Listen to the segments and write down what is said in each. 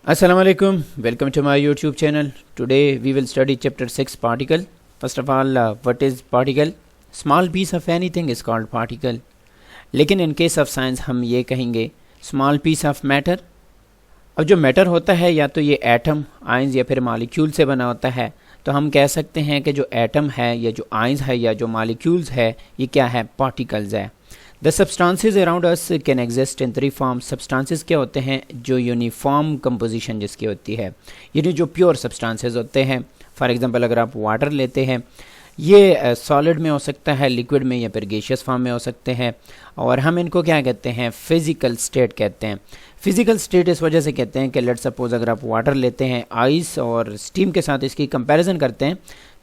Assalamu alaikum. Welcome to my YouTube channel. Today we will study chapter 6 particle. First of all, what is particle? Small piece of anything is called particle. लेकिन in case of science हम ये कहेंगे small piece of matter. अब जो matter होता है या तो ये एटम आयंस या फिर मॉलिक्यूल से बना होता है, तो हम कह सकते हैं कि जो एटम है या जो आयंस है या जो मॉलिक्यूल्स है ये क्या है, पार्टिकल्स है। The substances around us can exist in three form. Substances क्या होते हैं, जो यूनिफॉर्म कंपोजिशन जिसकी होती है, यानी जो प्योर सब्सटेंसेस होते हैं। फॉर एग्जांपल अगर आप वाटर लेते हैं, ये सॉलिड में हो सकता है, लिक्विड में या फिर गैसियस फॉर्म में हो सकते हैं, और हम इनको क्या कहते हैं, फिजिकल स्टेट कहते हैं। फिजिकल स्टेट इस वजह से कहते हैं कि लेट्स सपोज अगर आप वाटर लेते हैं, आइस और स्टीम के साथ इसकी कंपैरिजन करते हैं,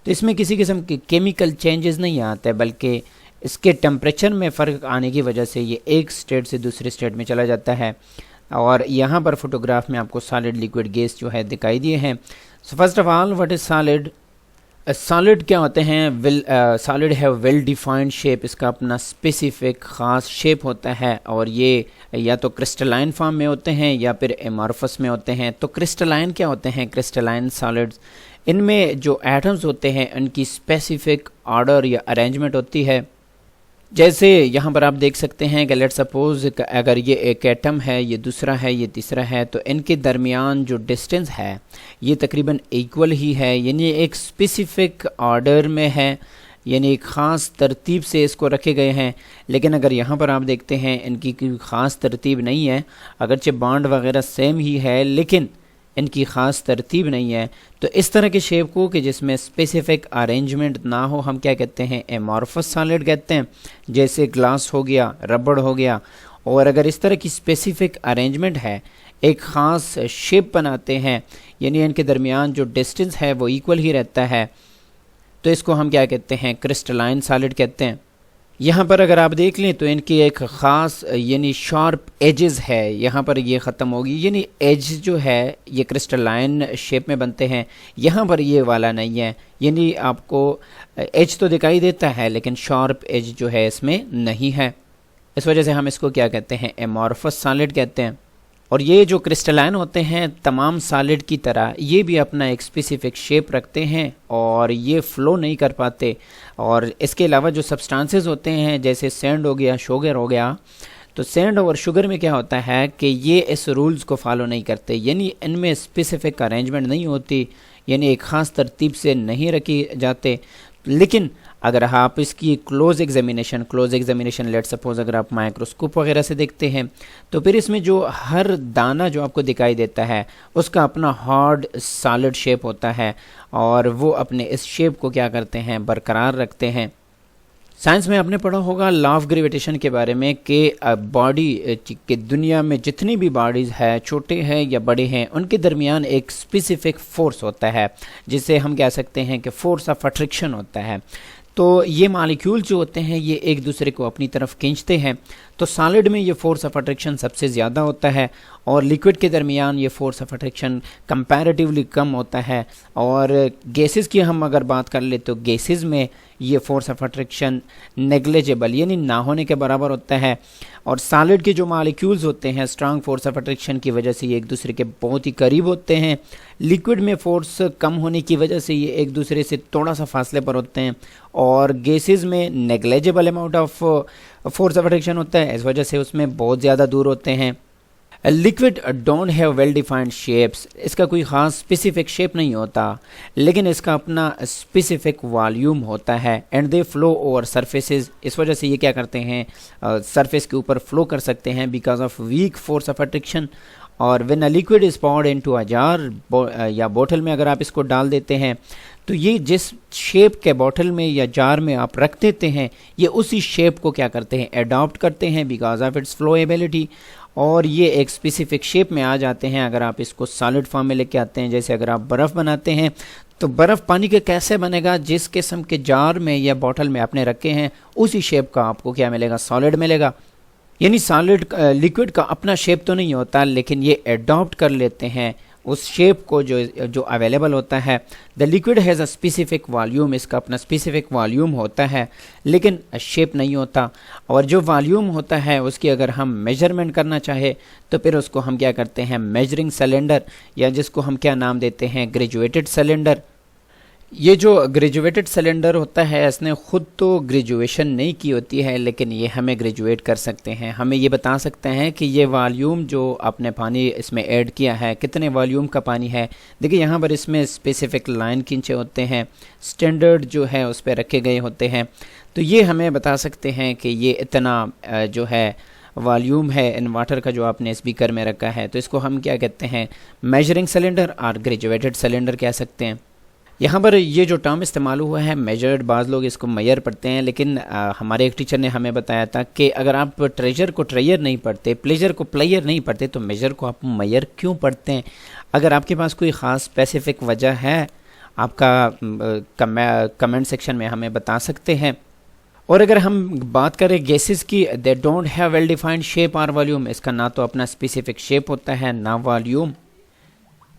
तो इसमें किसी किस्म के केमिकल चेंजेस नहीं आते, बल्कि इसके टेम्परेचर में फ़र्क आने की वजह से ये एक स्टेट से दूसरे स्टेट में चला जाता है। और यहाँ पर फोटोग्राफ में आपको सॉलिड, लिक्विड, गैस जो है दिखाई दिए हैं। So first of all what is solid? Solid क्या होते हैं? सॉलिड है वेल डिफाइंड शेप, इसका अपना स्पेसिफिक ख़ास शेप होता है, और ये या तो क्रिस्टलाइन फॉर्म में होते हैं या फिर एमॉर्फस में होते हैं। तो क्रिस्टलाइन क्या होते हैं? क्रिस्टलाइन सॉलिड्स, इनमें जो एटम्स होते हैं उनकी स्पेसिफिक ऑर्डर या अरेंजमेंट होती है। जैसे यहाँ पर आप देख सकते हैं कि लेट्स सपोज अगर ये एक एटम है, ये दूसरा है, ये तीसरा है, तो इनके दरमियान जो डिस्टेंस है ये तकरीबन इक्वल ही है, यानी एक स्पेसिफिक ऑर्डर में है, यानी एक ख़ास तरतीब से इसको रखे गए हैं। लेकिन अगर यहाँ पर आप देखते हैं इनकी कोई ख़ास तरतीब नहीं है, अगरचे बॉन्ड वगैरह सेम ही है लेकिन इनकी ख़ास तरतीब नहीं है। तो इस तरह के शेप को कि जिसमें स्पेसिफिक अरेंजमेंट ना हो, हम क्या कहते हैं, एमॉर्फस सॉलिड कहते हैं। जैसे ग्लास हो गया, रबड़ हो गया, और अगर इस तरह की स्पेसिफिक अरेंजमेंट है, एक ख़ास शेप बनाते हैं, यानी इनके दरमियान जो डिस्टेंस है वो इक्वल ही रहता है, तो इसको हम क्या कहते हैं, क्रिस्टलाइन सॉलिड कहते हैं। यहाँ पर अगर आप देख लें तो इनकी एक ख़ास यानी शार्प एजेस है, यहाँ पर ये ख़त्म होगी, यानी एज जो है ये क्रिस्टलाइन शेप में बनते हैं। यहाँ पर ये वाला नहीं है, यानी आपको एज तो दिखाई देता है लेकिन शार्प एज जो है इसमें नहीं है। इस वजह से हम इसको क्या कहते हैं, एमॉर्फस सॉलिड कहते हैं। और ये जो क्रिस्टलाइन होते हैं तमाम सॉलिड की तरह ये भी अपना एक स्पेसिफिक शेप रखते हैं और ये फ़्लो नहीं कर पाते। और इसके अलावा जो सब्सटेंसेस होते हैं जैसे सैंड हो गया, शुगर हो गया, तो सैंड और शुगर में क्या होता है कि ये इस रूल्स को फॉलो नहीं करते, यानी इनमें स्पेसिफिक अरेंजमेंट नहीं होती, यानी एक ख़ास तरतीब से नहीं रखी जाते। लेकिन अगर आप इसकी क्लोज एग्जामिनेशन लेट सपोज अगर आप माइक्रोस्कोप वगैरह से देखते हैं, तो फिर इसमें जो हर दाना जो आपको दिखाई देता है उसका अपना हार्ड सॉलिड शेप होता है, और वो अपने इस शेप को क्या करते हैं, बरकरार रखते हैं। साइंस में आपने पढ़ा होगा लॉ ऑफ ग्रेविटेशन के बारे में कि बॉडी के दुनिया में जितनी भी बॉडीज़ है, छोटे हैं या बड़े हैं, उनके दरमियान एक स्पेसिफिक फ़ोर्स होता है जिसे हम कह सकते हैं कि फ़ोर्स ऑफ अट्रैक्शन होता है। तो ये मॉलिक्यूल जो होते हैं ये एक दूसरे को अपनी तरफ खींचते हैं। तो सॉलिड में ये फोर्स ऑफ अट्रैक्शन सबसे ज़्यादा होता है, और लिक्विड के दरमियान ये फोर्स ऑफ अट्रैक्शन कंपैरेटिवली कम होता है। और गैसेस की हम अगर बात कर ले तो गैसेस में ये फोर्स ऑफ अट्रैक्शन नेग्लिजिबल यानी ना होने के बराबर होता है। और सॉलिड के जो मॉलिक्यूल्स होते हैं स्ट्रांग फोर्स ऑफ अट्रैक्शन की वजह से ये एक दूसरे के बहुत ही करीब होते हैं। लिक्विड में फोर्स कम होने की वजह से ये एक दूसरे से थोड़ा सा फासले पर होते हैं, और गैसेस में negligible amount of force of attraction होता है, इस वजह से उसमें बहुत ज़्यादा दूर होते हैं। Liquid don't have well defined shapes, इसका कोई ख़ास स्पेसिफिक शेप नहीं होता, लेकिन इसका अपना स्पेसिफिक वॉल्यूम होता है, and they flow over surfaces. इस वजह से ये क्या करते हैं, सरफेस के ऊपर फ्लो कर सकते हैं because of weak force of attraction. और when a liquid is poured into a jar या बोतल में अगर आप इसको डाल देते हैं, तो ये जिस शेप के बोतल में या जार में आप रख देते हैं ये उसी शेप को क्या करते हैं, अडॉप्ट करते हैं बिकॉज ऑफ इट्स फ्लोएबिलिटी, और ये एक स्पेसिफिक शेप में आ जाते हैं। अगर आप इसको सॉलिड फॉर्म में लेके आते हैं, जैसे अगर आप बर्फ़ बनाते हैं तो बर्फ़ पानी के कैसे बनेगा, जिस किस्म के जार में या बोतल में आपने रखे हैं उसी शेप का आपको क्या मिलेगा, सॉलिड मिलेगा। यानी सॉलिड लिक्विड का अपना शेप तो नहीं होता, लेकिन ये अडॉप्ट कर लेते हैं उस शेप को जो अवेलेबल होता है। The liquid has a specific volume, इसका अपना स्पेसिफिक वॉल्यूम होता है लेकिन शेप नहीं होता। और जो वॉल्यूम होता है उसकी अगर हम मेजरमेंट करना चाहे तो फिर उसको हम क्या करते हैं, मेजरिंग सिलेंडर, या जिसको हम क्या नाम देते हैं, ग्रेजुएटेड सिलेंडर। ये जो ग्रेजुएटेड सिलेंडर होता है इसने ख़ुद तो ग्रेजुएशन नहीं की होती है, लेकिन ये हमें ग्रेजुएट कर सकते हैं, हमें ये बता सकते हैं कि ये वॉल्यूम जो आपने पानी इसमें ऐड किया है कितने वॉल्यूम का पानी है। देखिए यहाँ पर इसमें स्पेसिफिक लाइन खींचे होते हैं, स्टैंडर्ड जो है उस पर रखे गए होते हैं, तो ये हमें बता सकते हैं कि ये इतना जो है वॉल्यूम है इन वाटर का जो आपने स्पीकर में रखा है। तो इसको हम क्या कहते हैं, मेजरिंग सिलेंडर और ग्रेजुएटेड सिलेंडर कह सकते हैं। यहाँ पर ये जो टर्म इस्तेमाल हुआ है मेजर्ड, बाज़ लोग इसको मेयर पढ़ते हैं, लेकिन हमारे एक टीचर ने हमें बताया था कि अगर आप ट्रेजर को ट्रेयर नहीं पढ़ते, प्लेजर को प्लेयर नहीं पढ़ते, तो मेजर को आप मेयर क्यों पढ़ते हैं। अगर आपके पास कोई ख़ास स्पेसिफिक वजह है आपका कमेंट सेक्शन में हमें बता सकते हैं। और अगर हम बात करें गैसेस की, they don't have well defined shape और वॉल्यूम, इसका ना तो अपना स्पेसिफिक शेप होता है ना volume.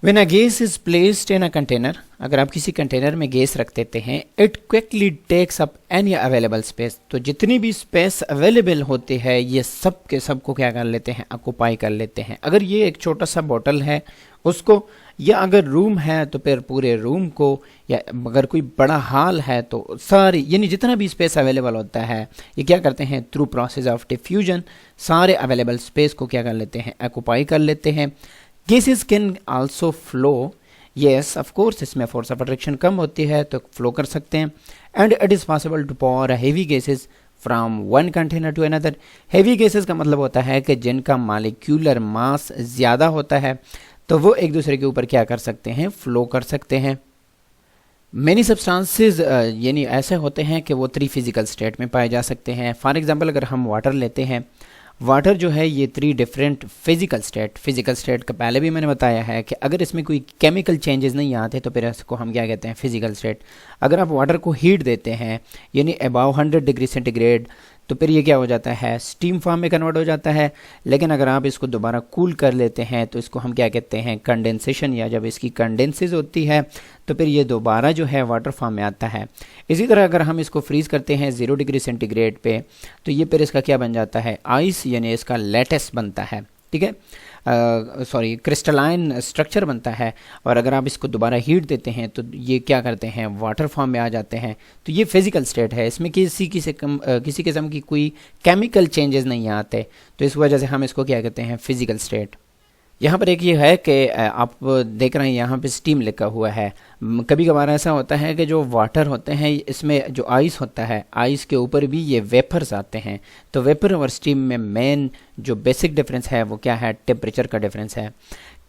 When a gas is placed in a container, अगर आप किसी कंटेनर में गैस रख देते हैं, it quickly takes up any available space, तो जितनी भी स्पेस अवेलेबल होती है ये सब के सब को क्या कर लेते हैं, ऑक्यूपाई कर लेते हैं। अगर ये एक छोटा सा बॉटल है उसको, या अगर रूम है तो फिर पूरे रूम को, या अगर कोई बड़ा हॉल है तो सारी, यानी जितना भी स्पेस अवेलेबल होता है ये क्या करते हैं, थ्रू प्रोसेस ऑफ डिफ्यूजन सारे अवेलेबल स्पेस को क्या कर लेते हैं, ऑक्यूपाई कर लेते हैं। Gases can also flow, yes of course, इसमें फोर्स ऑफ अट्रैक्शन कम होती है तो फ्लो कर सकते हैं। And it is possible to pour heavy gases from one container to another. Heavy gases का मतलब होता है कि जिनका मालिक्यूलर मास ज़्यादा होता है तो वो एक दूसरे के ऊपर क्या कर सकते हैं, फ्लो कर सकते हैं। मैनी सब्सटेंसेस यानी ऐसे होते हैं कि वो 3 फिजिकल स्टेट में पाए जा सकते हैं। फॉर एग्जांपल अगर हम वाटर लेते हैं, वाटर जो है ये 3 डिफरेंट फिजिकल स्टेट का पहले भी मैंने बताया है कि अगर इसमें कोई केमिकल चेंजेस नहीं आते तो फिर इसको हम क्या कहते हैं, फिजिकल स्टेट। अगर आप वाटर को हीट देते हैं यानी अबाव 100 डिग्री सेंटीग्रेड तो फिर ये क्या हो जाता है, स्टीम फॉर्म में कन्वर्ट हो जाता है। लेकिन अगर आप इसको दोबारा कूल कर लेते हैं तो इसको हम क्या कहते हैं, कंडेंसेशन, या जब इसकी कंडेंसेस होती है तो फिर ये दोबारा जो है वाटर फॉर्म में आता है। इसी तरह अगर हम इसको फ्रीज़ करते हैं 0 डिग्री सेंटीग्रेड पे तो ये फिर इसका क्या बन जाता है, आइस, यानी इसका लेटेस बनता है, ठीक है, क्रिस्टलाइन स्ट्रक्चर बनता है। और अगर आप इसको दोबारा हीट देते हैं तो ये क्या करते हैं, वाटर फॉर्म में आ जाते हैं। तो ये फिजिकल स्टेट है, इसमें किसी किस्म की कोई केमिकल चेंजेस नहीं आते, तो इस वजह से हम इसको क्या कहते हैं, फिजिकल स्टेट। यहाँ पर एक ये है कि आप देख रहे हैं यहाँ पे स्टीम लिखा हुआ है। कभी कभार ऐसा होता है कि जो वाटर होते हैं इसमें जो आइस होता है, आइस के ऊपर भी ये वेपर्स आते हैं। तो वेपर और स्टीम में मेन जो बेसिक डिफरेंस है वो क्या है, टेम्परेचर का डिफरेंस है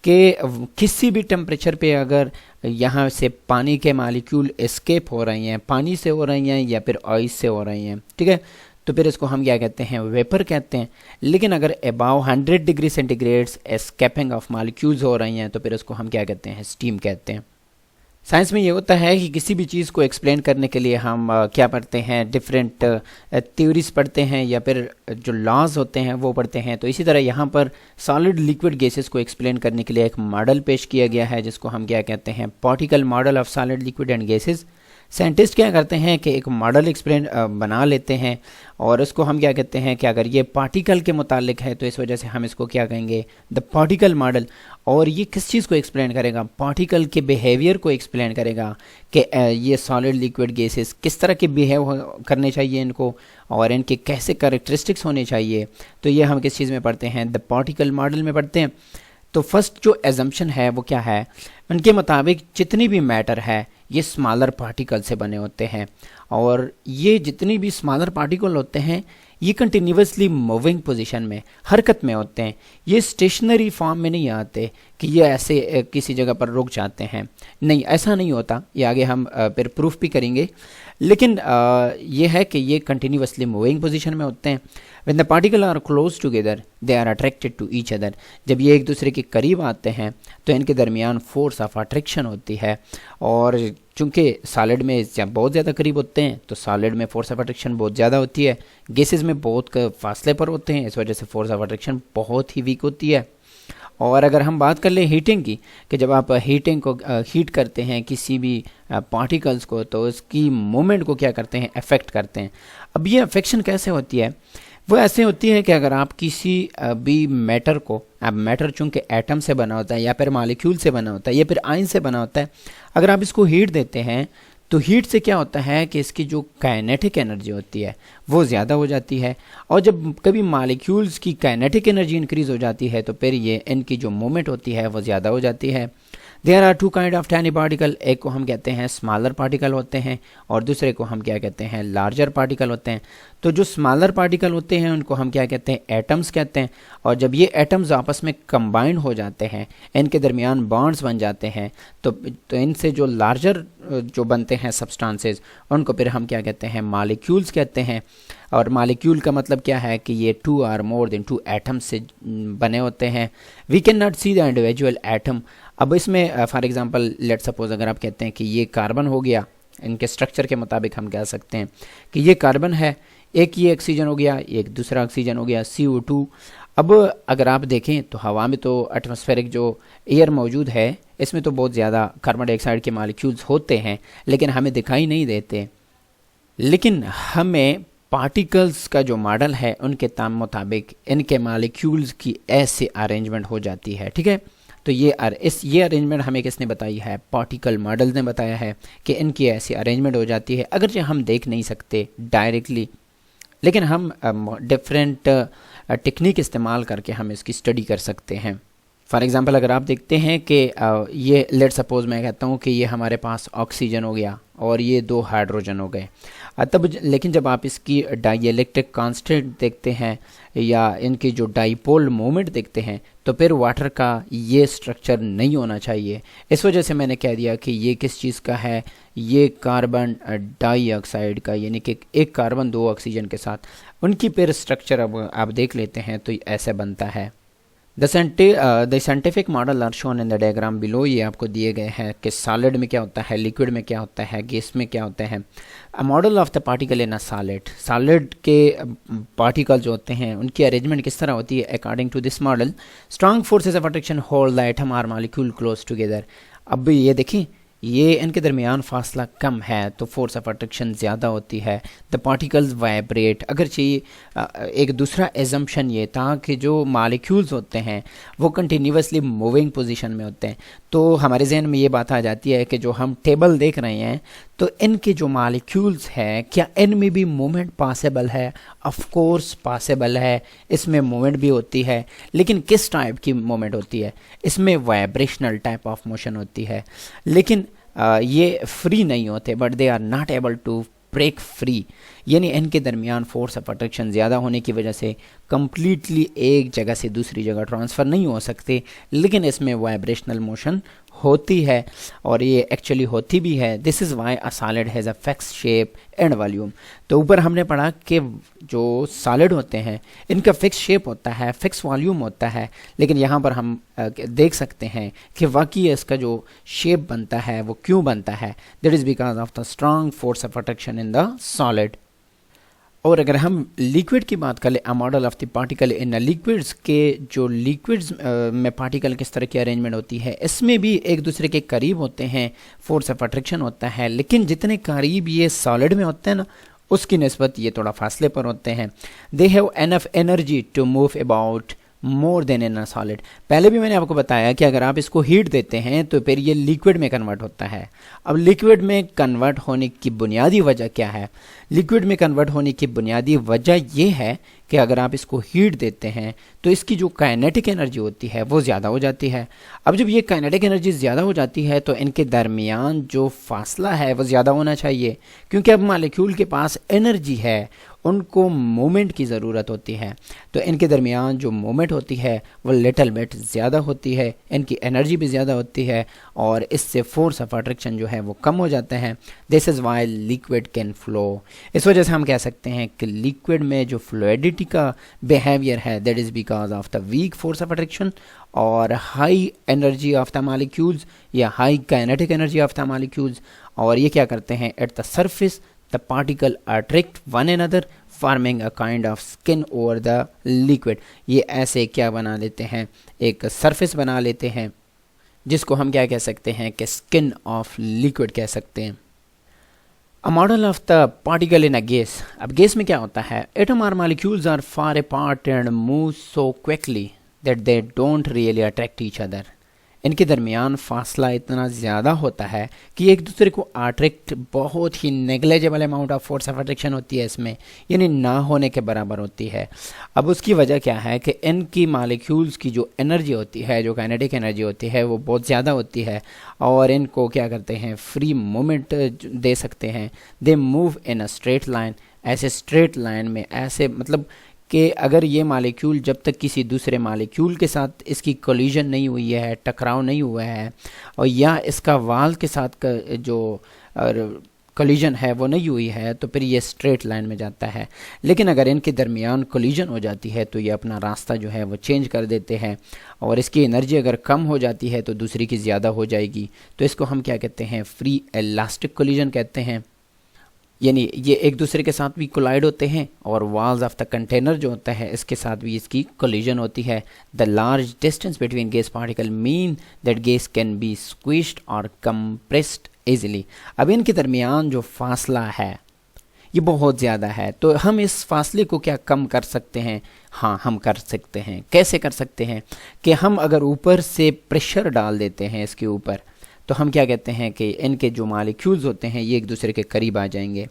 कि किसी भी टेम्परेचर पे अगर यहाँ से पानी के मालिक्यूल एस्केप हो रही हैं, पानी से हो रही हैं या फिर आइस से हो रही हैं, ठीक है, तो फिर इसको हम क्या कहते हैं, वेपर कहते हैं। लेकिन अगर above 100 degree centigrade escaping of molecules हो रही हैं तो फिर उसको हम क्या कहते हैं, स्टीम कहते हैं। साइंस में ये होता है कि किसी भी चीज़ को एक्सप्लेन करने के लिए हम क्या पढ़ते हैं, डिफरेंट थ्योरीज पढ़ते हैं या फिर जो लॉज होते हैं वो पढ़ते हैं। तो इसी तरह यहाँ पर सॉलिड लिक्विड गैसेस को एक्सप्लेन करने के लिए एक मॉडल पेश किया गया है जिसको हम क्या कहते हैं, particle model of solid liquid and gases. Scientist क्या करते हैं कि एक मॉडल एक्सप्लेन बना लेते हैं और उसको हम क्या कहते हैं कि अगर ये पार्टिकल के मुतालिक है तो इस वजह से हम इसको क्या कहेंगे, द पार्टिकल मॉडल। और ये किस चीज़ को एक्सप्लेन करेगा, पार्टिकल के बिहेवियर को एक्सप्लेन करेगा कि ये सॉलिड लिक्विड गैसेस किस तरह के बिहेव करने चाहिए इनको और इनके कैसे कैरेक्टरिस्टिक्स होने चाहिए। तो ये हम किस चीज़ में पढ़ते हैं, द पार्टिकल मॉडल में पढ़ते हैं। तो फर्स्ट जो एजम्पशन है वो क्या है, उनके मुताबिक जितनी भी मैटर है ये स्मॉलर पार्टिकल से बने होते हैं और ये जितनी भी स्मॉलर पार्टिकल होते हैं ये कंटिन्यूसली मूविंग पोजीशन में, हरकत में होते हैं। ये स्टेशनरी फॉर्म में नहीं आते कि ये ऐसे किसी जगह पर रुक जाते हैं, नहीं, ऐसा नहीं होता। ये आगे हम फिर प्रूफ भी करेंगे। लेकिन ये है कि ये कंटिन्यूसली मूविंग पोजीशन में होते हैं। When the particle are close together they are attracted to each other. जब ये एक दूसरे के करीब आते हैं तो इनके दरमियान फोर्स ऑफ अट्रैक्शन होती है और चूँकि सॉलिड में जब बहुत ज़्यादा करीब होते हैं तो सॉलिड में फोर्स ऑफ अट्रैक्शन बहुत ज़्यादा होती है, गैसेस में बहुत फासले पर होते हैं, इस वजह से फोर्स ऑफ अट्रैक्शन बहुत ही वीक होती है। और अगर हम बात कर ले हीटिंग की, कि जब आप हीटिंग को हीट करते हैं किसी भी पार्टिकल्स को, तो उसकी मूवमेंट को क्या करते हैं, अफेक्ट करते हैं। अब ये अफेक्शन कैसे होती है, वो ऐसे होती है कि अगर आप किसी भी मैटर को, अब मैटर चूंकि एटम से बना होता है या फिर मॉलिक्यूल से बना होता है या फिर आयन से बना होता है, अगर आप इसको हीट देते हैं तो हीट से क्या होता है कि इसकी जो काइनेटिक एनर्जी होती है वो ज़्यादा हो जाती है। और जब कभी मॉलिक्यूल्स की काइनेटिक एनर्जी इंक्रीज़ हो जाती है तो फिर ये इनकी जो मूवमेंट होती है वो ज़्यादा हो जाती है। There are two kind of tiny particle, एक को हम कहते हैं स्मॉलर पार्टिकल होते हैं और दूसरे को हम क्या कहते हैं, लार्जर पार्टिकल होते हैं। तो जो स्मॉलर पार्टिकल होते हैं उनको हम क्या कहते हैं, एटम्स कहते हैं। और जब ये एटम्स आपस में कंबाइंड हो जाते हैं, इनके दरमियान बॉन्ड्स बन जाते हैं, तो इनसे जो लार्जर जो बनते हैं सब्सटेंसेस, उनको फिर हम क्या कहते हैं, मॉलिक्यूल्स कहते हैं। और मॉलिक्यूल का मतलब क्या है कि ये 2 और मोर देन 2 एटम्स से बने होते हैं। We can not see the individual atom. अब इसमें फॉर एग्जांपल लेट सपोज अगर आप कहते हैं कि ये कार्बन हो गया, इनके स्ट्रक्चर के मुताबिक हम कह सकते हैं कि ये कार्बन है, एक ये ऑक्सीजन हो गया, एक दूसरा ऑक्सीजन हो गया CO2। अब अगर आप देखें तो हवा में तो एटमॉस्फेरिक जो एयर मौजूद है इसमें तो बहुत ज़्यादा कार्बन डाइऑक्साइड के मॉलिक्यूल्स होते हैं, लेकिन हमें दिखाई नहीं देते। लेकिन हमें पार्टिकल्स का जो मॉडल है उनके मुताबिक इनके मॉलिक्यूल्स की ऐसे अरेंजमेंट हो जाती है, ठीक है। तो ये अरेंजमेंट हमें किसने बताई है, पार्टिकल मॉडल ने बताया है कि इनकी ऐसी अरेंजमेंट हो जाती है। अगरचे हम देख नहीं सकते डायरेक्टली, लेकिन हम डिफरेंट टेक्निक इस्तेमाल करके हम इसकी स्टडी कर सकते हैं। फॉर एग्ज़ाम्पल अगर आप देखते हैं कि ये लेट सपोज मैं कहता हूँ कि ये हमारे पास ऑक्सीजन हो गया और ये 2 हाइड्रोजन हो गए, तब लेकिन जब आप इसकी डाइइलेक्ट्रिक कांस्टेंट देखते हैं या इनकी जो डाइपोल मोमेंट देखते हैं तो फिर वाटर का ये स्ट्रक्चर नहीं होना चाहिए। इस वजह से मैंने कह दिया कि ये किस चीज़ का है, ये कार्बन डाइऑक्साइड का, यानी कि एक कार्बन 2 ऑक्सीजन के साथ उनकी फिर स्ट्रक्चर अब आप देख लेते हैं तो ऐसे बनता है। The scientific model are shown in the diagram below. ये आपको दिए गए हैं कि सॉलिड में क्या होता है, लिक्विड में क्या होता है, गैस में क्या होता है। A model of the particle in a solid, solid के पार्टिकल जो होते हैं उनकी अरेंजमेंट किस तरह होती है। According to this model strong forces of attraction hold the atom or molecule close together. अब ये देखें, ये इनके दरमियान फासला कम है तो फोर्स ऑफ अट्रैक्शन ज़्यादा होती है। द पार्टिकल्स वाइब्रेट, अगर चाहिए एक दूसरा एजम्पशन ये था कि जो मॉलिक्यूल्स होते हैं वो कंटिन्यूसली मूविंग पोजीशन में होते हैं, तो हमारे जहन में ये बात आ जाती है कि जो हम टेबल देख रहे हैं तो इनके जो मॉलिक्यूल्स हैं क्या इनमें भी मूवमेंट पॉसिबल है। ऑफ कोर्स पॉसिबल है, इसमें मूवमेंट भी होती है, लेकिन किस टाइप की मूवमेंट होती है, इसमें वाइब्रेशनल टाइप ऑफ मोशन होती है। लेकिन ये फ्री नहीं होते, but they are not able to break free, यानी इनके दरमियान फोर्स ऑफ अट्रैक्शन ज़्यादा होने की वजह से कंप्लीटली एक जगह से दूसरी जगह ट्रांसफ़र नहीं हो सकते, लेकिन इसमें वाइब्रेशनल मोशन होती है और ये एक्चुअली होती भी है। This is why a solid has a fix shape and volume. तो ऊपर हमने पढ़ा कि जो सॉलिड होते हैं इनका फिक्स शेप होता है, फिक्स वॉल्यूम होता है, लेकिन यहाँ पर हम देख सकते हैं कि वाकई इसका जो शेप बनता है वो क्यों बनता है। That is because of the strong force of attraction in the solid. और अगर हम लिक्विड की बात करें, अ model of the particle in liquids के जो लिक्विड्स में पार्टिकल किस तरह की अरेंजमेंट होती है, इसमें भी एक दूसरे के करीब होते हैं, फोर्स ऑफ अट्रैक्शन होता है, लेकिन जितने करीब ये सॉलिड में होते हैं ना उसकी निस्बत ये थोड़ा फासले पर होते हैं। They have enough energy to move about more than in a solid. पहले भी मैंने आपको बताया कि अगर आप इसको हीट देते हैं तो फिर ये लिक्विड में कन्वर्ट होता है। अब लिक्विड में कन्वर्ट होने की बुनियादी वजह क्या है? लिक्विड में कन्वर्ट होने की बुनियादी वजह ये है कि अगर आप इसको हीट देते हैं तो इसकी जो काइनेटिक एनर्जी होती है वो ज़्यादा हो जाती है। अब जब ये काइनेटिक एनर्जी ज़्यादा हो जाती है तो इनके दरमियान जो फासला है वो ज़्यादा होना चाहिए, क्योंकि अब मॉलिक्यूल के पास एनर्जी है, उनको मोमेंट की ज़रूरत होती है, तो इनके दरमियान जो मोमेंट होती है वो लिटल बिट ज़्यादा होती है, इनकी एनर्जी भी ज़्यादा होती है और इससे फोर्स ऑफ अट्रैक्शन जो है वो कम हो जाता है। This is why liquid can flow. इस वजह से हम कह सकते हैं कि लिक्विड में जो फ्लूइडिटी का बिहेवियर है that is because of the weak force of attraction और high energy of the molecules या high kinetic energy of the molecules. और ये क्या करते हैं, at the surface the particle attract one another forming a kind of skin over the liquid. ये ऐसे क्या बना लेते हैं, एक सरफेस बना लेते हैं जिसको हम क्या कह सकते हैं कि स्किन ऑफ लिक्विड कह सकते हैं। A model of the particle in a gas. अब गैस में क्या होता है, एटम और molecules are far apart and move so quickly that they don't really attract each other. इनके दरमियान फासला इतना ज़्यादा होता है कि एक दूसरे को अट्रैक्ट, बहुत ही negligible amount of force of attraction होती है इसमें, यानी ना होने के बराबर होती है। अब उसकी वजह क्या है कि इनकी मॉलिक्यूल्स की जो एनर्जी होती है, जो काइनेटिक एनर्जी होती है, वो बहुत ज़्यादा होती है और इनको क्या करते हैं, फ्री मूवमेंट दे सकते हैं। They move in a straight line, ऐसे स्ट्रेट लाइन में, ऐसे मतलब कि अगर ये मॉलिक्यूल जब तक किसी दूसरे मॉलिक्यूल के साथ इसकी कोलिजन नहीं हुई है, टकराव नहीं हुआ है, और या इसका वाल के साथ जो कोलिजन है वो नहीं हुई है, तो फिर ये स्ट्रेट लाइन में जाता है। लेकिन अगर इनके दरमियान कोलिजन हो जाती है तो ये अपना रास्ता जो है वो चेंज कर देते हैं, और इसकी एनर्जी अगर कम हो जाती है तो दूसरी की ज़्यादा हो जाएगी। तो इसको हम क्या कहते हैं, फ्री इलास्टिक कोलिजन कहते हैं। यानी ये एक दूसरे के साथ भी कोलाइड होते हैं और वॉल्स ऑफ द कंटेनर जो होता है इसके साथ भी इसकी कोलिजन होती है। The large distance between gas particle mean that gas can be squeezed और कंप्रेस्ड इजीली। अब इनके दरमियान जो फासला है ये बहुत ज़्यादा है, तो हम इस फासले को क्या कम कर सकते हैं? हाँ, हम कर सकते हैं। कैसे कर सकते हैं कि हम अगर ऊपर से प्रेशर डाल देते हैं इसके ऊपर, तो हम क्या कहते हैं कि इनके जो मॉलिक्यूल्स होते हैं ये एक दूसरे के करीब आ जाएंगे।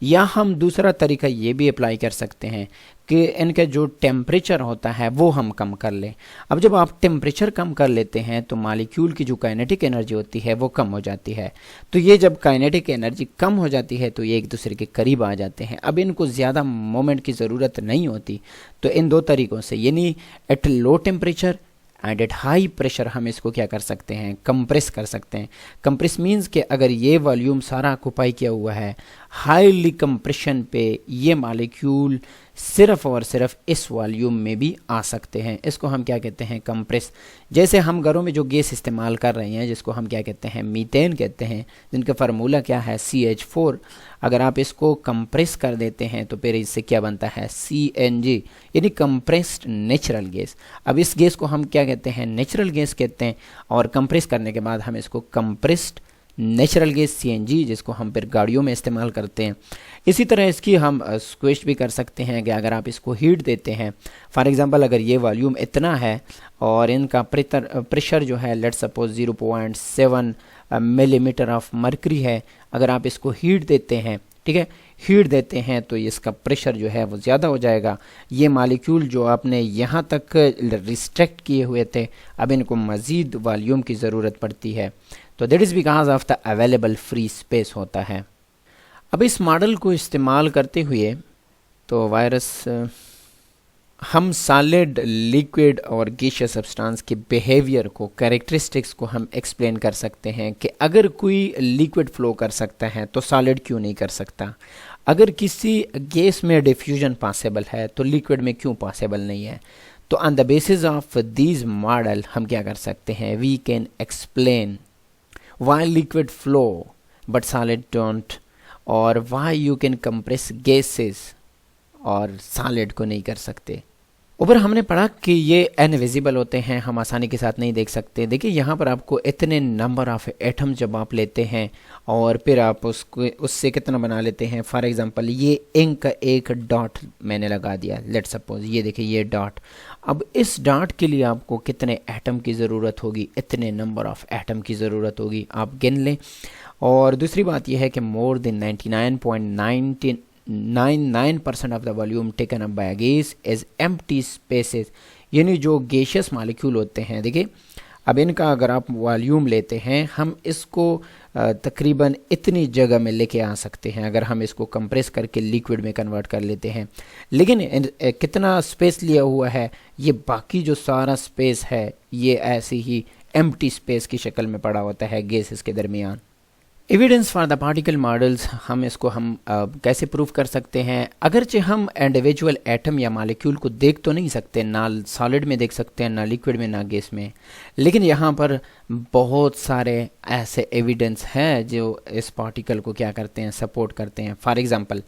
या हम दूसरा तरीका ये भी अप्लाई कर सकते हैं कि इनका जो टेम्परेचर होता है वो हम कम कर लें। अब जब आप टेम्परेचर कम कर लेते हैं तो मॉलिक्यूल की जो काइनेटिक एनर्जी होती है वो कम हो जाती है। तो ये जब काइनेटिक एनर्जी कम हो जाती है तो ये एक दूसरे के करीब आ जाते हैं। अब इनको ज़्यादा मोमेंट की ज़रूरत नहीं होती। तो इन दो तरीक़ों से, यानी at low temperature and at high pressure, हम इसको क्या कर सकते हैं, कंप्रेस कर सकते हैं। कंप्रेस मीन्स कि अगर ये वॉल्यूम सारा ऑक्यूपाई किया हुआ है, हाईली कंप्रेशन पे ये मॉलिक्यूल सिर्फ और सिर्फ इस वॉल्यूम में भी आ सकते हैं। इसको हम क्या कहते हैं, कंप्रेस। जैसे हम घरों में जो गैस इस्तेमाल कर रहे हैं जिसको हम क्या कहते हैं, मीथेन कहते हैं, जिनका फार्मूला क्या है, CH4। अगर आप इसको कंप्रेस कर देते हैं तो फिर इससे क्या बनता है, CNG, यानी कंप्रेस्ड नेचुरल गैस। अब इस गैस को हम क्या कहते हैं, नेचुरल गैस कहते हैं, और कंप्रेस करने के बाद हम इसको कंप्रेस्ड नेचुरल गैस CNG, जिसको हम फिर गाड़ियों में इस्तेमाल करते हैं। इसी तरह इसकी हम स्क्विश भी कर सकते हैं कि अगर आप इसको हीट देते हैं, फॉर एग्जांपल अगर ये वॉल्यूम इतना है और इनका प्रेशर जो है let's suppose 0.7 millimetre of mercury है, अगर आप इसको हीट देते हैं, ठीक है, हीट देते हैं तो इसका प्रेशर जो है वो ज़्यादा हो जाएगा। ये मॉलिक्यूल जो आपने यहाँ तक रिस्ट्रिक्ट किए हुए थे, अब इनको मज़ीद वॉल्यूम की ज़रूरत पड़ती है। तो that is because of the available free space होता है। अब इस मॉडल को इस्तेमाल करते हुए तो वायरस हम सॉलिड, लिक्विड और गैसियस सब्सटेंस के बिहेवियर को, कैरेक्टरिस्टिक्स को हम एक्सप्लेन कर सकते हैं कि अगर कोई लिक्विड फ्लो कर सकता है तो सॉलिड क्यों नहीं कर सकता। अगर किसी गैस में डिफ्यूजन पॉसिबल है तो लिक्विड में क्यों पॉसिबल नहीं है। तो on the basis of these model हम क्या कर सकते हैं, we can explain why liquid flow but solid don't, और why you can compress gases और solid को नहीं कर सकते। ऊपर हमने पढ़ा कि ये इनविजिबल होते हैं, हम आसानी के साथ नहीं देख सकते। देखिए यहाँ पर आपको इतने नंबर ऑफ एटम जब आप लेते हैं और फिर आप उससे कितना बना लेते हैं। फॉर एग्जांपल ये इंक का एक डॉट मैंने लगा दिया, लेट सपोज ये देखिए ये डॉट। अब इस डॉट के लिए आपको कितने एटम की ज़रूरत होगी, इतने नंबर ऑफ एटम की ज़रूरत होगी, आप गिन लें। और दूसरी बात यह है कि more than 99.99% of the volume taken up by gas is empty spaces, यानी जो गैसियस मॉलिक्यूल होते हैं, देखिए अब इनका अगर आप वॉल्यूम लेते हैं, हम इसको तकरीबन इतनी जगह में लेके आ सकते हैं अगर हम इसको कंप्रेस करके लिक्विड में कन्वर्ट कर लेते हैं। लेकिन कितना स्पेस लिया हुआ है, ये बाकी जो सारा स्पेस है ये ऐसे ही एम्प्टी स्पेस की शक्ल में पड़ा होता है गैसेस के दरमियान। Evidence for the particle models, हम इसको कैसे प्रूव कर सकते हैं। अगरचे हम इंडिविजुअल एटम या मॉलिक्यूल को देख तो नहीं सकते, ना सॉलिड में देख सकते हैं, ना लिक्विड में, ना गैस में, लेकिन यहाँ पर बहुत सारे ऐसे एविडेंस हैं जो इस पार्टिकल को क्या करते हैं, सपोर्ट करते हैं। फॉर एग्जांपल,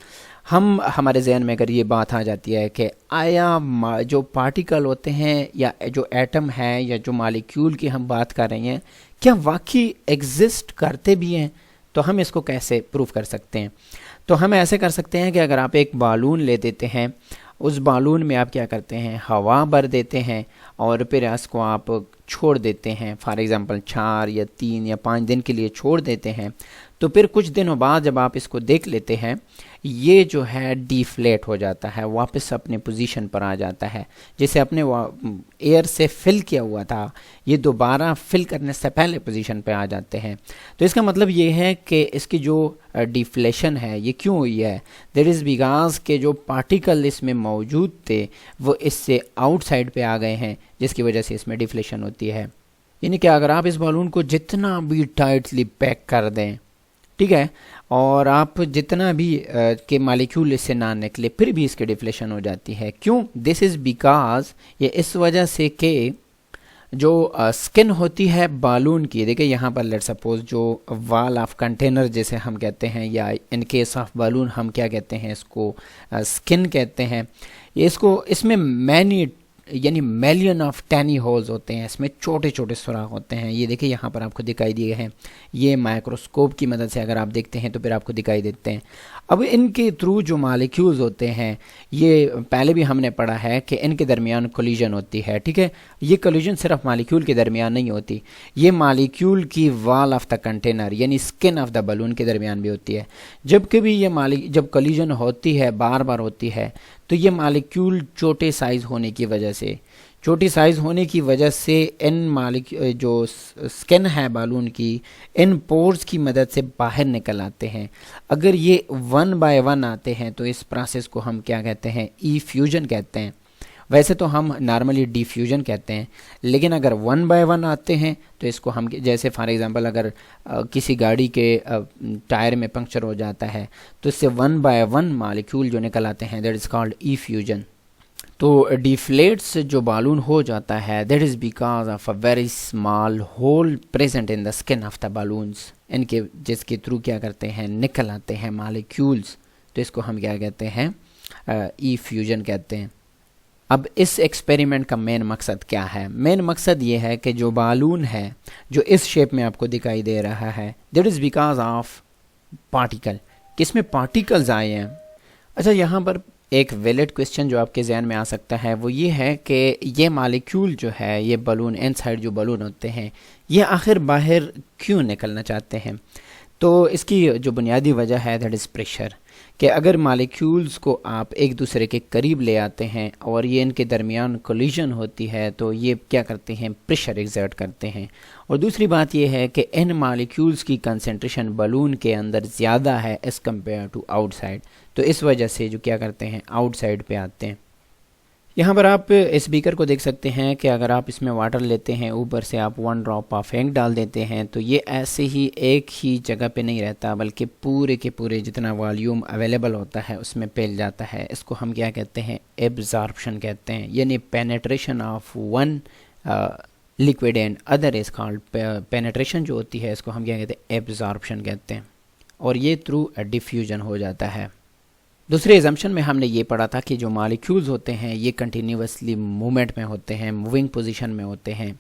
हमारे जहन में अगर ये बात आ जाती है कि आया जो पार्टिकल होते हैं या जो एटम है या जो मालिक्यूल की हम बात कर रहे हैं, क्या वाकई एग्जिस्ट करते भी हैं, तो हम इसको कैसे प्रूव कर सकते हैं। तो हम ऐसे कर सकते हैं कि अगर आप एक बालून ले देते हैं, उस बालून में आप क्या करते हैं, हवा भर देते हैं और फिर इसको आप छोड़ देते हैं, फॉर एग्ज़ाम्पल 4 या 3 या 5 दिन के लिए छोड़ देते हैं। तो फिर कुछ दिनों बाद जब आप इसको देख लेते हैं, ये जो है डिफ्लेट हो जाता है, वापस अपने पोजीशन पर आ जाता है। जैसे अपने एयर से फिल किया हुआ था, ये दोबारा फिल करने से पहले पोजीशन पे आ जाते हैं। तो इसका मतलब ये है कि इसकी जो डिफ्लेशन है ये क्यों हुई है, दैट इज़ बिकॉज के जो पार्टिकल इसमें मौजूद थे वो इससे आउटसाइड पे आ गए हैं, जिसकी वजह से इसमें डिफ्लेशन होती है। यानी कि अगर आप इस बलून को जितना भी टाइटली पैक कर दें, ठीक है, और आप जितना भी के मालिक्यूल इससे ना निकले, फिर भी इसकी डिफ्लेशन हो जाती है। क्यों? दिस इज़ बिकॉज ये इस वजह से कि जो स्किन होती है बालून की, देखिए यहाँ पर लेट्स सपोज जो वाल ऑफ कंटेनर जैसे हम कहते हैं, या इन केस ऑफ बालून हम क्या कहते हैं, इसको स्किन कहते हैं। ये इसमें मैनी यानी मिलियन ऑफ टैनी होल्स होते हैं, इसमें छोटे छोटे सुराख होते हैं। ये देखिए यहाँ पर आपको दिखाई दिए हैं, ये माइक्रोस्कोप की मदद से अगर आप देखते हैं तो फिर आपको दिखाई देते हैं। अब इनके थ्रू जो मालिक्यूल्स होते हैं, ये पहले भी हमने पढ़ा है कि इनके दरमियान कोलिजन होती है, ठीक है। ये कोलिजन सिर्फ मालिक्यूल के दरमियान नहीं होती, ये मालिक्यूल की वॉल ऑफ द कंटेनर यानी स्किन ऑफ द बलून के दरमियान भी होती है। जब कभी ये जब कोलिजन होती है, बार बार होती है, तो ये मालिक्यूल छोटे साइज़ होने की वजह से इन जो स्किन है बालून की, इन पोर्स की मदद से बाहर निकल आते हैं। अगर ये 1 बाय 1 आते हैं तो इस प्रोसेस को हम क्या कहते हैं, ई फ्यूजन कहते हैं। वैसे तो हम नॉर्मली डिफ्यूजन कहते हैं, लेकिन अगर 1 बाय 1 आते हैं तो इसको हम, जैसे फॉर एग्जांपल अगर किसी गाड़ी के टायर में पंक्चर हो जाता है तो इससे 1 बाय 1 मालिक्यूल जो निकल आते हैं, that is called effusion. तो डिफ्लेट्स जो बालून हो जाता है, that is because of a very small hole present in the skin of the balloons, इनके जिसके थ्रू क्या करते हैं, निकल आते हैं मालिक्यूल्स। तो इसको हम क्या कहते हैं, ई फ्यूजन कहते हैं। अब इस एक्सपेरिमेंट का मेन मकसद क्या है? मेन मकसद ये है कि जो बालून है जो इस शेप में आपको दिखाई दे रहा है, that is because of particle, किसमें पार्टिकल्स आए हैं। अच्छा, यहाँ पर एक वैलिड क्वेश्चन जो आपके जहन में आ सकता है वो ये है कि ये मालिक्यूल जो है, ये बलून इनसाइड जो बलून होते हैं, ये आखिर बाहर क्यों निकलना चाहते हैं। तो इसकी जो बुनियादी वजह है दैट इज़ प्रेशर, कि अगर मालिक्यूल्स को आप एक दूसरे के करीब ले आते हैं और ये इनके दरमियान कोलिजन होती है तो ये क्या करते हैं, प्रेशर एक्सर्ट करते हैं। और दूसरी बात ये है कि इन मालिक्यूल्स की कंसंट्रेशन बलून के अंदर ज़्यादा है एज़ कम्पेयर टू आउटसाइड, तो इस वजह से जो क्या करते हैं, आउटसाइड पे आते हैं। यहाँ पर आप इस बीकर को देख सकते हैं कि अगर आप इसमें वाटर लेते हैं, ऊपर से आप 1 ड्रॉप ऑफ इंक डाल देते हैं, तो ये ऐसे ही एक ही जगह पे नहीं रहता, बल्कि पूरे के पूरे जितना वॉल्यूम अवेलेबल होता है उसमें फैल जाता है। इसको हम क्या कहते हैं, एब्जॉर्प्शन कहते हैं, यानी penetration of one liquid and other is called, penetration जो होती है इसको हम क्या कहते हैं, एब्जॉर्प्शन कहते हैं। और ये थ्रू डिफ्यूजन हो जाता है। दूसरे एजम्पशन में हमने ये पढ़ा था कि जो मालिक्यूल्स होते हैं ये कंटिन्यूसली मूवमेंट में होते हैं, मूविंग पोजीशन में होते हैं।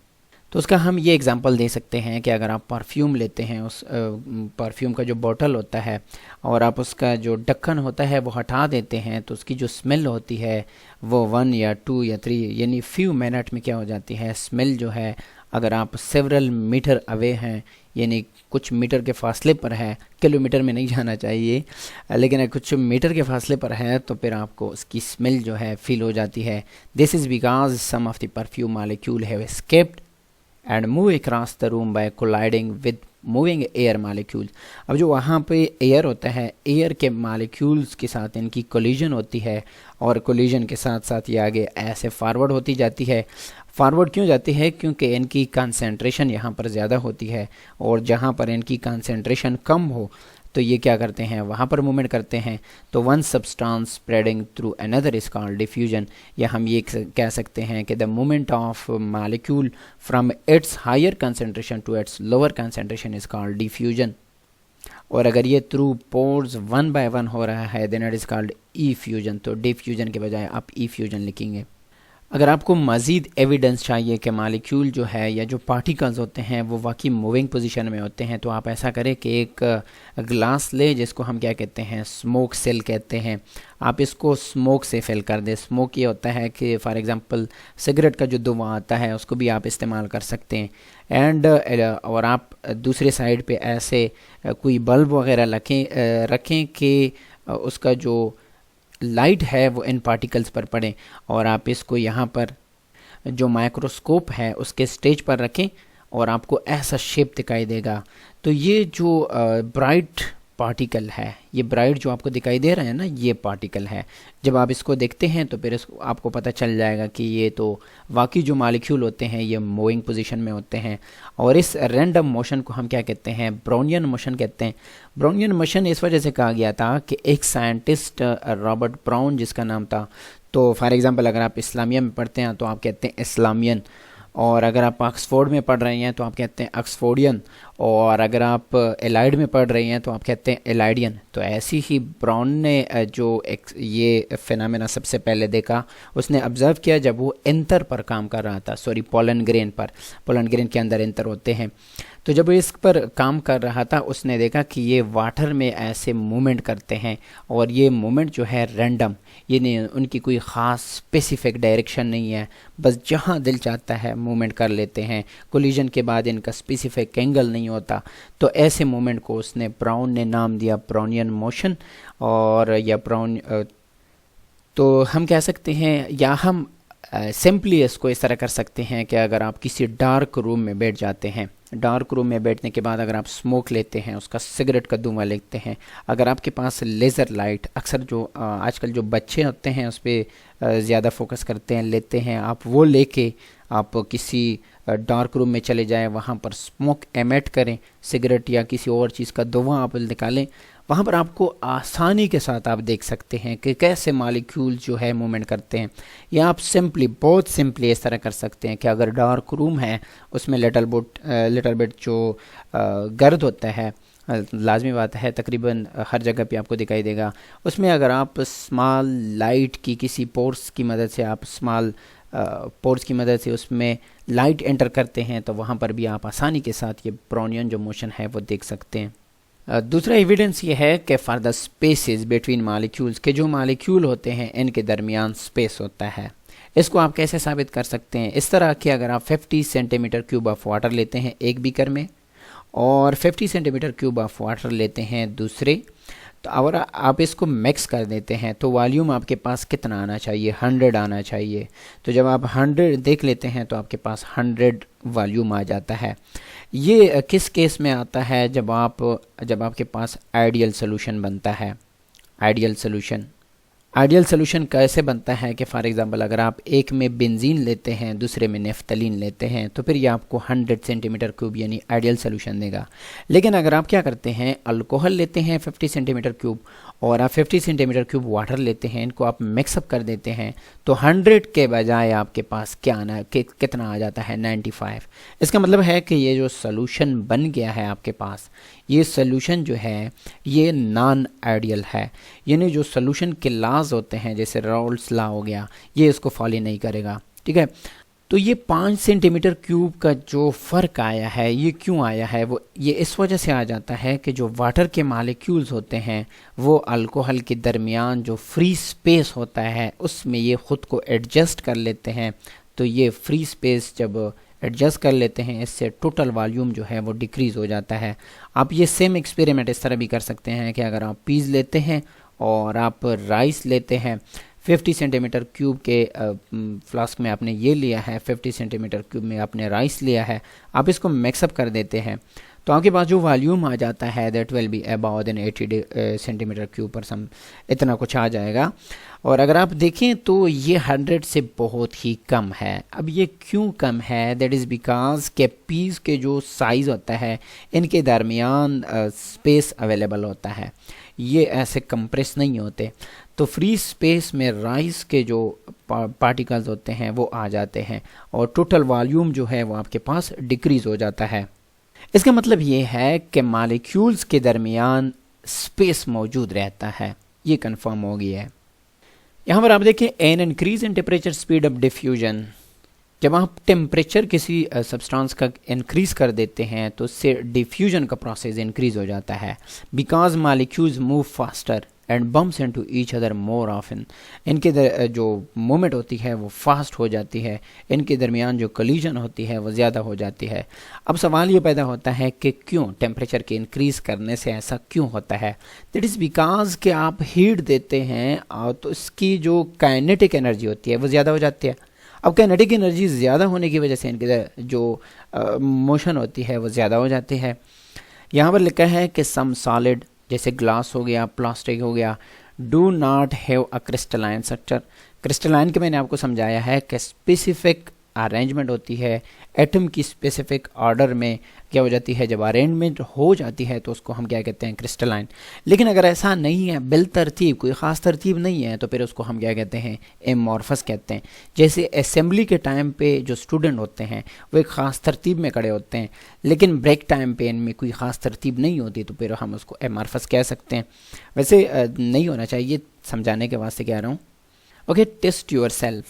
तो उसका हम ये एग्जांपल दे सकते हैं कि अगर आप परफ्यूम लेते हैं, उस परफ्यूम का जो बॉटल होता है और आप उसका जो ढक्कन होता है वो हटा देते हैं, तो उसकी जो स्मेल होती है वो 1 या 2 या 3 यानी फ्यू मिनट में क्या हो जाती है, स्मेल जो है, अगर आप सेवरल मीटर अवे हैं यानी कुछ मीटर के फासले पर है, किलोमीटर में नहीं जाना चाहिए, लेकिन कुछ मीटर के फासले पर है, तो फिर आपको उसकी स्मेल जो है फील हो जाती है। This is because some of the perfume molecule have escaped and move across the room by colliding with moving air molecules. अब जो वहाँ पे एयर होता है, एयर के मॉलिक्यूल्स के साथ इनकी कोलिजन होती है और कोलिजन के साथ साथ ये आगे ऐसे फॉरवर्ड होती जाती है। फॉरवर्ड क्यों जाती है? क्योंकि इनकी कंसंट्रेशन यहाँ पर ज़्यादा होती है, और जहाँ पर इनकी कंसंट्रेशन कम हो तो ये क्या करते हैं, वहाँ पर मूवमेंट करते हैं। तो one substance spreading through another is called diffusion, या हम ये कह सकते हैं कि the movement of molecule from its higher concentration to its lower concentration is called diffusion. और अगर ये through pores one by one हो रहा है then it is called effusion. तो डिफ्यूजन के बजाय आप ई फ्यूजन लिखेंगे। अगर आपको मज़ीद एविडेंस चाहिए कि मालिक्यूल जो है या जो पार्टिकल्स होते हैं वो वाकई मूविंग पोजीशन में होते हैं, तो आप ऐसा करें कि एक ग्लास ले जिसको हम क्या कहते हैं, स्मोक सेल कहते हैं। आप इसको स्मोक से फिल कर दें। स्मोक ये होता है कि फॉर एग्जांपल सिगरेट का जो धुआं आता है उसको भी आप इस्तेमाल कर सकते हैं। एंड और आप दूसरे साइड पे ऐसे कोई बल्ब वगैरह रखें कि उसका जो लाइट है वो इन पार्टिकल्स पर पड़े, और आप इसको यहाँ पर जो माइक्रोस्कोप है उसके स्टेज पर रखें और आपको ऐसा शेप दिखाई देगा। तो ये जो ब्राइट पार्टिकल है, ये ब्राइट जो आपको दिखाई दे रहा है ना, ये पार्टिकल है। जब आप इसको देखते हैं तो फिर आपको पता चल जाएगा कि ये तो वाकई जो मॉलिक्यूल होते हैं ये मूविंग पोजीशन में होते हैं। और इस रैंडम मोशन को हम क्या कहते हैं, ब्राउनियन मोशन कहते हैं। ब्राउनियन मोशन इस वजह से कहा गया था कि एक साइंटिस्ट रॉबर्ट ब्राउन जिसका नाम था, तो फॉर एग्जांपल अगर आप इस्लामिया में पढ़ते हैं तो आप कहते हैं इस्लामियन, और अगर आप ऑक्सफोर्ड में पढ़ रहे हैं तो आप कहते हैं ऑक्सफोर्डियन, और अगर आप एलाइड में पढ़ रहे हैं तो आप कहते हैं एलाइडियन। तो ऐसी ही ब्राउन ने जो ये फिनोमेना सबसे पहले देखा, उसने ऑब्जर्व किया जब वो एंथर पर काम कर रहा था, सॉरी पोलन ग्रेन पर। पोलन ग्रेन के अंदर एंथर होते हैं। तो जब वो इस पर काम कर रहा था उसने देखा कि ये वाटर में ऐसे मूवमेंट करते हैं, और ये मूवमेंट जो है रैंडम, ये नहीं, उनकी कोई ख़ास स्पेसिफिक डायरेक्शन नहीं है, बस जहाँ दिल चाहता है मूवमेंट कर लेते हैं। कोलिजन के बाद इनका स्पेसिफिक एंगल नहीं होता। तो ऐसे मूवमेंट को उसने ब्राउन ने नाम दिया ब्राउनियन मोशन, और या ब्राउन। तो हम कह सकते हैं, या हम सिंपली इसको इस तरह कर सकते हैं कि अगर आप किसी डार्क रूम में बैठ जाते हैं, डार्क रूम में बैठने के बाद अगर आप स्मोक लेते हैं, उसका सिगरेट का धुआं लेते हैं, अगर आपके पास लेज़र लाइट, अक्सर जो आजकल जो बच्चे होते हैं उस पर ज़्यादा फोकस करते हैं, लेते हैं, आप वो लेके आप किसी डार्क रूम में चले जाएं, वहाँ पर स्मोक एमिट करें, सिगरेट या किसी और चीज़ का धुआं आप निकालें, वहाँ पर आपको आसानी के साथ आप देख सकते हैं कि कैसे मॉलिक्यूल जो है मूवमेंट करते हैं। या आप सिंपली, बहुत सिंपली इस तरह कर सकते हैं कि अगर डार्क रूम है उसमें लिटल बिट जो गर्द होता है, लाजमी बात है, तकरीबन हर जगह पे आपको दिखाई देगा, उसमें अगर आप स्मॉल लाइट की किसी पोर्स की मदद से, आप स्मॉल पोर्स की मदद से उसमें लाइट एंटर करते हैं, तो वहाँ पर भी आप आसानी के साथ ये ब्राउनियन जो मोशन है वो देख सकते हैं। दूसरा एविडेंस ये है कि for the spaces between molecules, के जो मॉलिक्यूल होते हैं इनके दरमियान स्पेस होता है। इसको आप कैसे साबित कर सकते हैं? इस तरह कि अगर आप 50 सेंटीमीटर क्यूब ऑफ वाटर लेते हैं एक बीकर में, और 50 सेंटीमीटर क्यूब ऑफ वाटर लेते हैं दूसरे, तो अगर आप इसको मिक्स कर देते हैं तो वॉल्यूम आपके पास कितना आना चाहिए? 100 आना चाहिए। तो जब आप 100 देख लेते हैं तो आपके पास 100 वॉल्यूम आ जाता है। ये किस केस में आता है? जब आपके पास आइडियल सोल्यूशन बनता है। आइडियल सोल्यूशन कैसे बनता है कि फॉर एग्जांपल अगर आप एक में बेंजीन लेते हैं, दूसरे में नेफ्थलीन लेते हैं, तो फिर ये आपको 100 सेंटीमीटर क्यूब यानी आइडियल सोल्यूशन देगा। लेकिन अगर आप क्या करते हैं, अल्कोहल लेते हैं 50 सेंटीमीटर क्यूब, और आप 50 सेंटीमीटर क्यूब वाटर लेते हैं, इनको आप मिक्सअप कर देते हैं, तो 100 के बजाय आपके पास क्या आना, कितना आ जाता है? 95। इसका मतलब है कि ये जो सोल्यूशन बन गया है आपके पास, ये सोल्यूशन जो है ये नॉन आइडियल है, यानी जो सोल्यूशन के लॉज होते हैं, जैसे राउल्ट्स लॉ हो गया, ये इसको फॉलो नहीं करेगा। ठीक है, तो ये 5 सेंटीमीटर क्यूब का जो फ़र्क आया है, ये क्यों आया है? वो ये इस वजह से आ जाता है कि जो वाटर के मॉलिक्यूल्स होते हैं वो अल्कोहल के दरमियान जो फ्री स्पेस होता है उसमें ये ख़ुद को एडजस्ट कर लेते हैं। तो ये फ्री स्पेस जब एडजस्ट कर लेते हैं, इससे टोटल वॉल्यूम जो है वो डिक्रीज़ हो जाता है। आप ये सेम एक्सपेरिमेंट इस तरह भी कर सकते हैं कि अगर आप पीस लेते हैं और आप राइस लेते हैं, 50 सेंटीमीटर क्यूब के फ्लास्क में आपने ये लिया है, 50 सेंटीमीटर क्यूब में आपने राइस लिया है, आप इसको मिक्सअप कर देते हैं, तो आपके पास जो वॉल्यूम आ जाता है that will be about then 80 centimetre cube पर सम, इतना कुछ आ जाएगा। और अगर आप देखें तो ये 100 से बहुत ही कम है। अब ये क्यों कम है? दैट इज़ बिकॉज के पीस के जो साइज़ होता है इनके दरमियान स्पेस अवेलेबल होता है, ये ऐसे कंप्रेस नहीं होते। तो फ्री स्पेस में राइस के जो पार्टिकल्स होते हैं वो आ जाते हैं और टोटल वॉल्यूम जो है वो आपके पास डिक्रीज़ हो जाता है। इसका मतलब ये है कि मॉलिक्यूल्स के दरमियान स्पेस मौजूद रहता है, ये कंफर्म हो गया है। यहाँ पर आप देखें an increase in temperature speed of diffusion. जब आप टेम्परेचर किसी सब्सटेंस का इंक्रीज कर देते हैं तो उससे डिफ्यूजन का प्रोसेस इंक्रीज हो जाता है, because molecules move faster and bumps into each other more often. इनके जो मूवमेंट होती है वो फास्ट हो जाती है, इनके दरमियान जो कोलिजन होती है वो ज़्यादा हो जाती है। अब सवाल ये पैदा होता है कि क्यों टेम्परेचर के इंक्रीज करने से ऐसा क्यों होता है? दैट इज़ बिकॉज कि आप हीट देते हैं और तो इसकी जो काइनेटिक एनर्जी होती है वो ज़्यादा हो जाती है। अब काइनेटिक एनर्जी ज़्यादा होने की वजह से इनके जो मोशन होती है वो ज़्यादा हो जाती है। यहाँ पर लिखा है कि सम सॉलिड जैसे ग्लास हो गया, प्लास्टिक हो गया, do not have a crystalline structure. Crystalline के मैंने आपको समझाया है कि स्पेसिफिक अरेंजमेंट होती है, एटम की स्पेसिफिक ऑर्डर में क्या हो जाती है, जब अरेंजमेंट हो जाती है तो उसको हम क्या कहते हैं, क्रिस्टलाइन। लेकिन अगर ऐसा नहीं है, बिल तरतीब कोई ख़ास तरतीब नहीं है, तो फिर उसको हम क्या कहते हैं, एमॉर्फस कहते हैं। जैसे असेंबली के टाइम पे जो स्टूडेंट होते हैं वो एक ख़ास तरतीब में खड़े होते हैं, लेकिन ब्रेक टाइम पे इनमें कोई ख़ास तरतीब नहीं होती, तो फिर हम उसको एमॉर्फस कह सकते हैं। वैसे नहीं होना चाहिए, समझाने के वास्ते कह रहा हूँ। Okay, test yourself,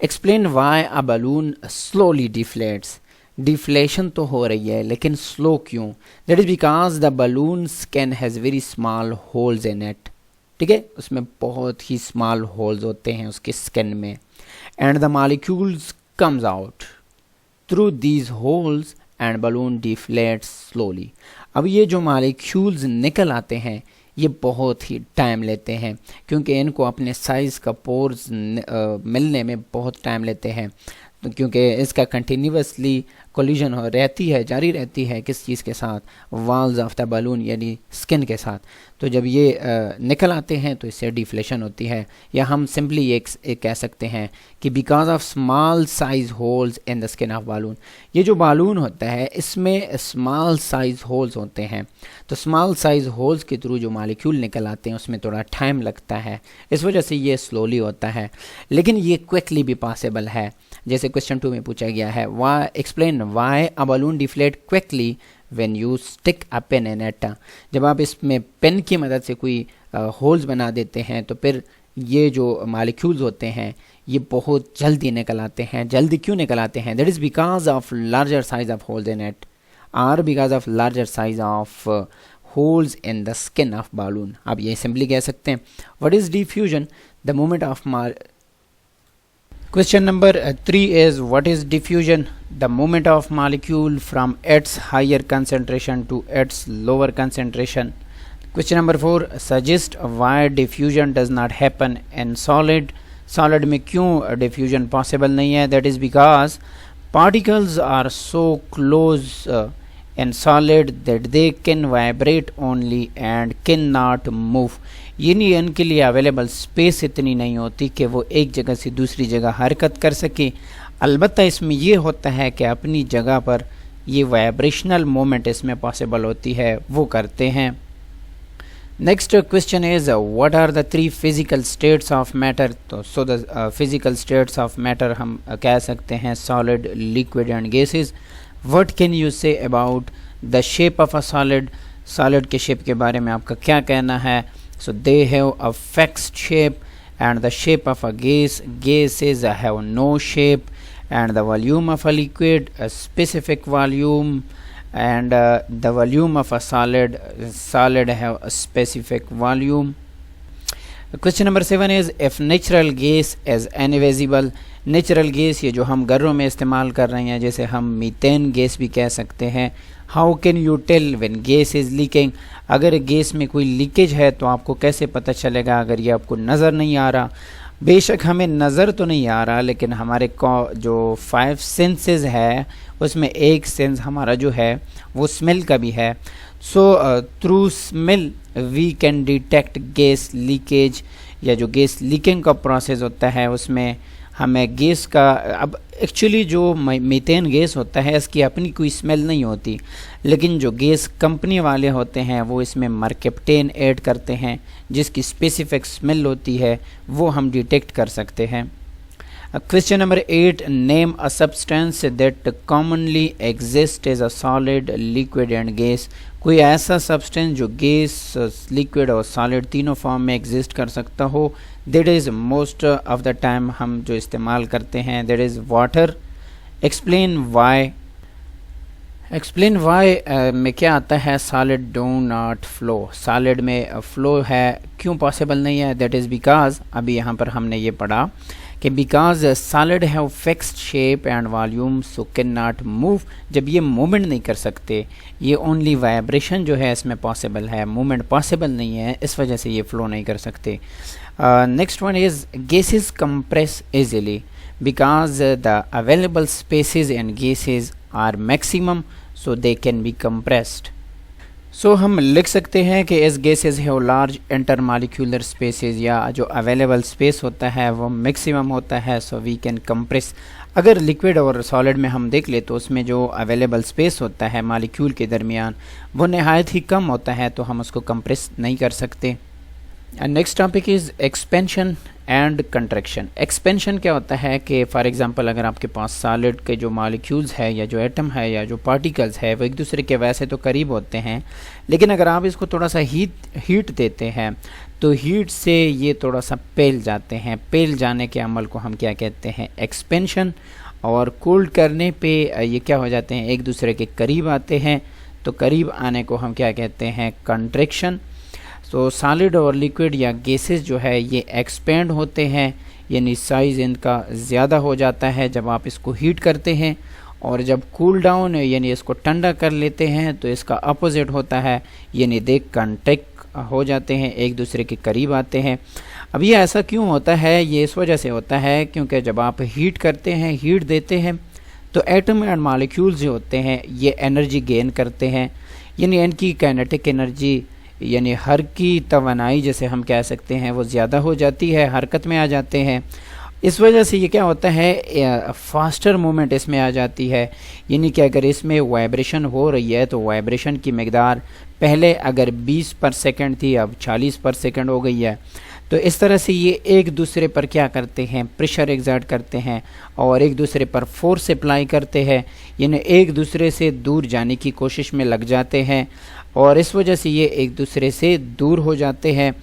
explain why a balloon slowly deflates. Deflation तो हो रही है लेकिन स्लो क्यों? That is because the balloons can has very small holes in it. ठीक है, उसमें बहुत ही स्मॉल होल्स होते हैं उसके स्किन में, and the molecules comes out through these holes and balloon deflates slowly. अब ये जो मॉलिक्यूल्स निकल आते हैं ये बहुत ही टाइम लेते हैं, क्योंकि इनको अपने साइज़ का पोर्स मिलने में बहुत टाइम लेते हैं, तो क्योंकि इसका कंटिन्यूसली कोलिजन हो रहती है, जारी रहती है किस चीज़ के साथ, वॉल्स ऑफ द बलून यानी स्किन के साथ। तो जब ये निकल आते हैं तो इससे डिफ्लेशन होती है, या हम सिंपली एक कह सकते हैं कि because of small size holes in the skin of balloon. ये जो बालून होता है इसमें स्मॉल साइज होल्स होते हैं, तो स्मॉल साइज होल्स के थ्रू जो मॉलिक्यूल निकल आते हैं उसमें थोड़ा टाइम लगता है, इस वजह से ये स्लोली होता है, लेकिन ये क्विकली भी पॉसिबल है। जैसे क्वेश्चन 2 में पूछा गया है, why explain why a balloon deflate quickly when you stick a pen in it. जब आप इसमें पेन की मदद से कोई होल्स बना देते हैं तो फिर ये जो मॉलिक्यूल्स होते हैं ये बहुत जल्दी निकल आते हैं। जल्दी क्यों निकल आते हैं? That is because of larger size of holes in it or because of larger size of holes in the skin of balloon. आप ये सिंपली कह सकते हैं, what is diffusion? The movement of Question number 3 is, what is diffusion? The movement of molecule from its higher concentration to its lower concentration. Question number 4, suggest why diffusion does not happen in solid. Solid में क्यों diffusion possible नहीं है? That is because particles are so close in solid that they can vibrate only and cannot move. यानी इनके लिए available space इतनी नहीं होती कि वो एक जगह से दूसरी जगह हरकत कर सके। अलबत्ता इसमें ये होता है कि अपनी जगह पर ये वाइब्रेशनल मोमेंट इसमें पॉसिबल होती है, वो करते हैं। Next question is, what are the 3 physical states of matter? तो so the physical states of matter हम कह सकते हैं solid, liquid and gases. What can you say about the shape of a solid? Solid के shape के बारे में आपका क्या कहना है? So they have a fixed shape, and the shape of a gases have no shape, and the volume of a liquid a specific volume, and the volume of a solid have a specific volume. Question number 7 is, if natural gas is invisible. Natural gas ये जो हम घरों में इस्तेमाल कर रहे हैं, जैसे हम मीथेन गैस भी कह सकते हैं। How can you tell when gas is leaking? अगर गैस में कोई लीकेज है तो आपको कैसे पता चलेगा अगर ये आपको नज़र नहीं आ रहा? बेशक हमें नज़र तो नहीं आ रहा, लेकिन हमारे जो 5 सेंसेस है उसमें एक सेंस हमारा जो है वो स्मेल का भी है। So through smell we can detect gas leakage, या जो गैस लीकिंग का प्रोसेस होता है उसमें हमें गैस का, अब एक्चुअली जो मीथेन गैस होता है इसकी अपनी कोई स्मेल नहीं होती, लेकिन जो गैस कंपनी वाले होते हैं वो इसमें मरकेप्टेन ऐड करते हैं जिसकी स्पेसिफिक स्मेल होती है, वो हम डिटेक्ट कर सकते हैं। Question number 8, name a substance that commonly exist as a solid, liquid and gas. कोई ऐसा सब्सटेंस जो गैस, लिक्विड और सॉलिड तीनों फॉर्म में एग्जिस्ट कर सकता हो, that is most of the time हम जो इस्तेमाल करते हैं that is water. Explain why. Explain why में क्या आता है, solid do not flow, solid में फ्लो है क्यों पॉसिबल नहीं है, दैट इज़ बिकॉज, अभी यहाँ पर हमने ये पढ़ा कि because solid have fixed shape and volume so can not move. जब ये मूवमेंट नहीं कर सकते, ये ओनली वाइब्रेशन जो है इसमें पॉसिबल है, मूवमेंट पॉसिबल नहीं है, इस वजह से ये फ्लो नहीं कर सकते। Next one is gases compress easily because the available spaces in gases are maximum so they can be compressed. So हम लिख सकते हैं कि as gases have large intermolecular spaces, या जो अवेलेबल स्पेस होता है वो मैक्सिमम होता है, सो वी कैन कंप्रेस। अगर लिक्विड और सॉलिड में हम देख ले तो उसमें जो अवेलेबल स्पेस होता है मॉलिक्यूल के दरमियान वो नहायत ही कम होता है, तो हम उसको कंप्रेस नहीं कर सकते। Next topic is expansion and contraction. Expansion क्या होता है कि फॉर एग्जांपल अगर आपके पास सॉलिड के जो मॉलिक्यूल्स है या जो एटम है या जो पार्टिकल्स है वो एक दूसरे के वैसे तो करीब होते हैं, लेकिन अगर आप इसको थोड़ा सा हीट देते हैं तो हीट से ये थोड़ा सा पेल जाते हैं। पेल जाने के अमल को हम क्या कहते हैं, एक्सपेंशन। और कूल्ड करने पे ये क्या हो जाते हैं, एक दूसरे के करीब आते हैं, तो करीब आने को हम क्या कहते हैं, कंट्रैक्शन। तो सॉलिड और लिक्विड या गैसेस जो है ये एक्सपेंड होते हैं, यानी साइज़ इनका ज़्यादा हो जाता है जब आप इसको हीट करते हैं, और जब कूल डाउन यानी इसको ठंडा कर लेते हैं तो इसका अपोजिट होता है, यानी दे कंट्रैक्ट हो जाते हैं, एक दूसरे के करीब आते हैं। अब ये ऐसा क्यों होता है, ये इस वजह से होता है क्योंकि जब आप हीट करते हैं, हीट देते हैं, तो एटम एंड मॉलिक्यूल्स जो होते हैं ये एनर्जी गेन करते हैं, यानी इनकी काइनेटिक एनर्जी यानी हर की तवानाई जैसे हम कह सकते हैं वो ज़्यादा हो जाती है, हरकत में आ जाते हैं। इस वजह से ये क्या होता है, फास्टर मूवमेंट इसमें आ जाती है, यानी कि अगर इसमें वाइब्रेशन हो रही है तो वाइब्रेशन की मकदार पहले अगर 20 पर सेकंड थी अब 40 पर सेकंड हो गई है। तो इस तरह से ये एक दूसरे पर क्या करते हैं, प्रेशर एग्जर्ट करते हैं और एक दूसरे पर फोर्स अप्लाई करते हैं, यानी एक दूसरे से दूर जाने की कोशिश में लग जाते हैं, और इस वजह से ये एक दूसरे से दूर हो जाते हैं।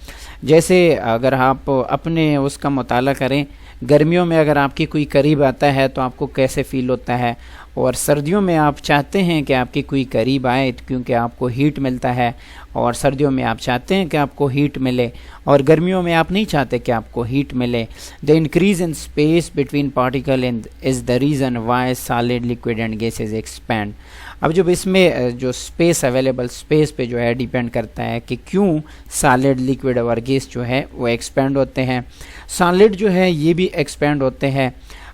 जैसे अगर आप अपने उसका मुताला करें, गर्मियों में अगर आपकी कोई करीब आता है तो आपको कैसे फ़ील होता है, और सर्दियों में आप चाहते हैं कि आपकी कोई करीब आए क्योंकि आपको हीट मिलता है, और सर्दियों में आप चाहते हैं कि आपको हीट मिले और गर्मियों में आप नहीं चाहते कि आपको हीट मिले। The increase in space between particle is the reason why solid, liquid and gases expand. अब जब इसमें जो स्पेस अवेलेबल स्पेस पे जो है डिपेंड करता है कि क्यों सॉलिड, लिक्विड और गैस जो है वो एक्सपैंड होते हैं। सॉलिड जो है ये भी एक्सपैंड होते हैं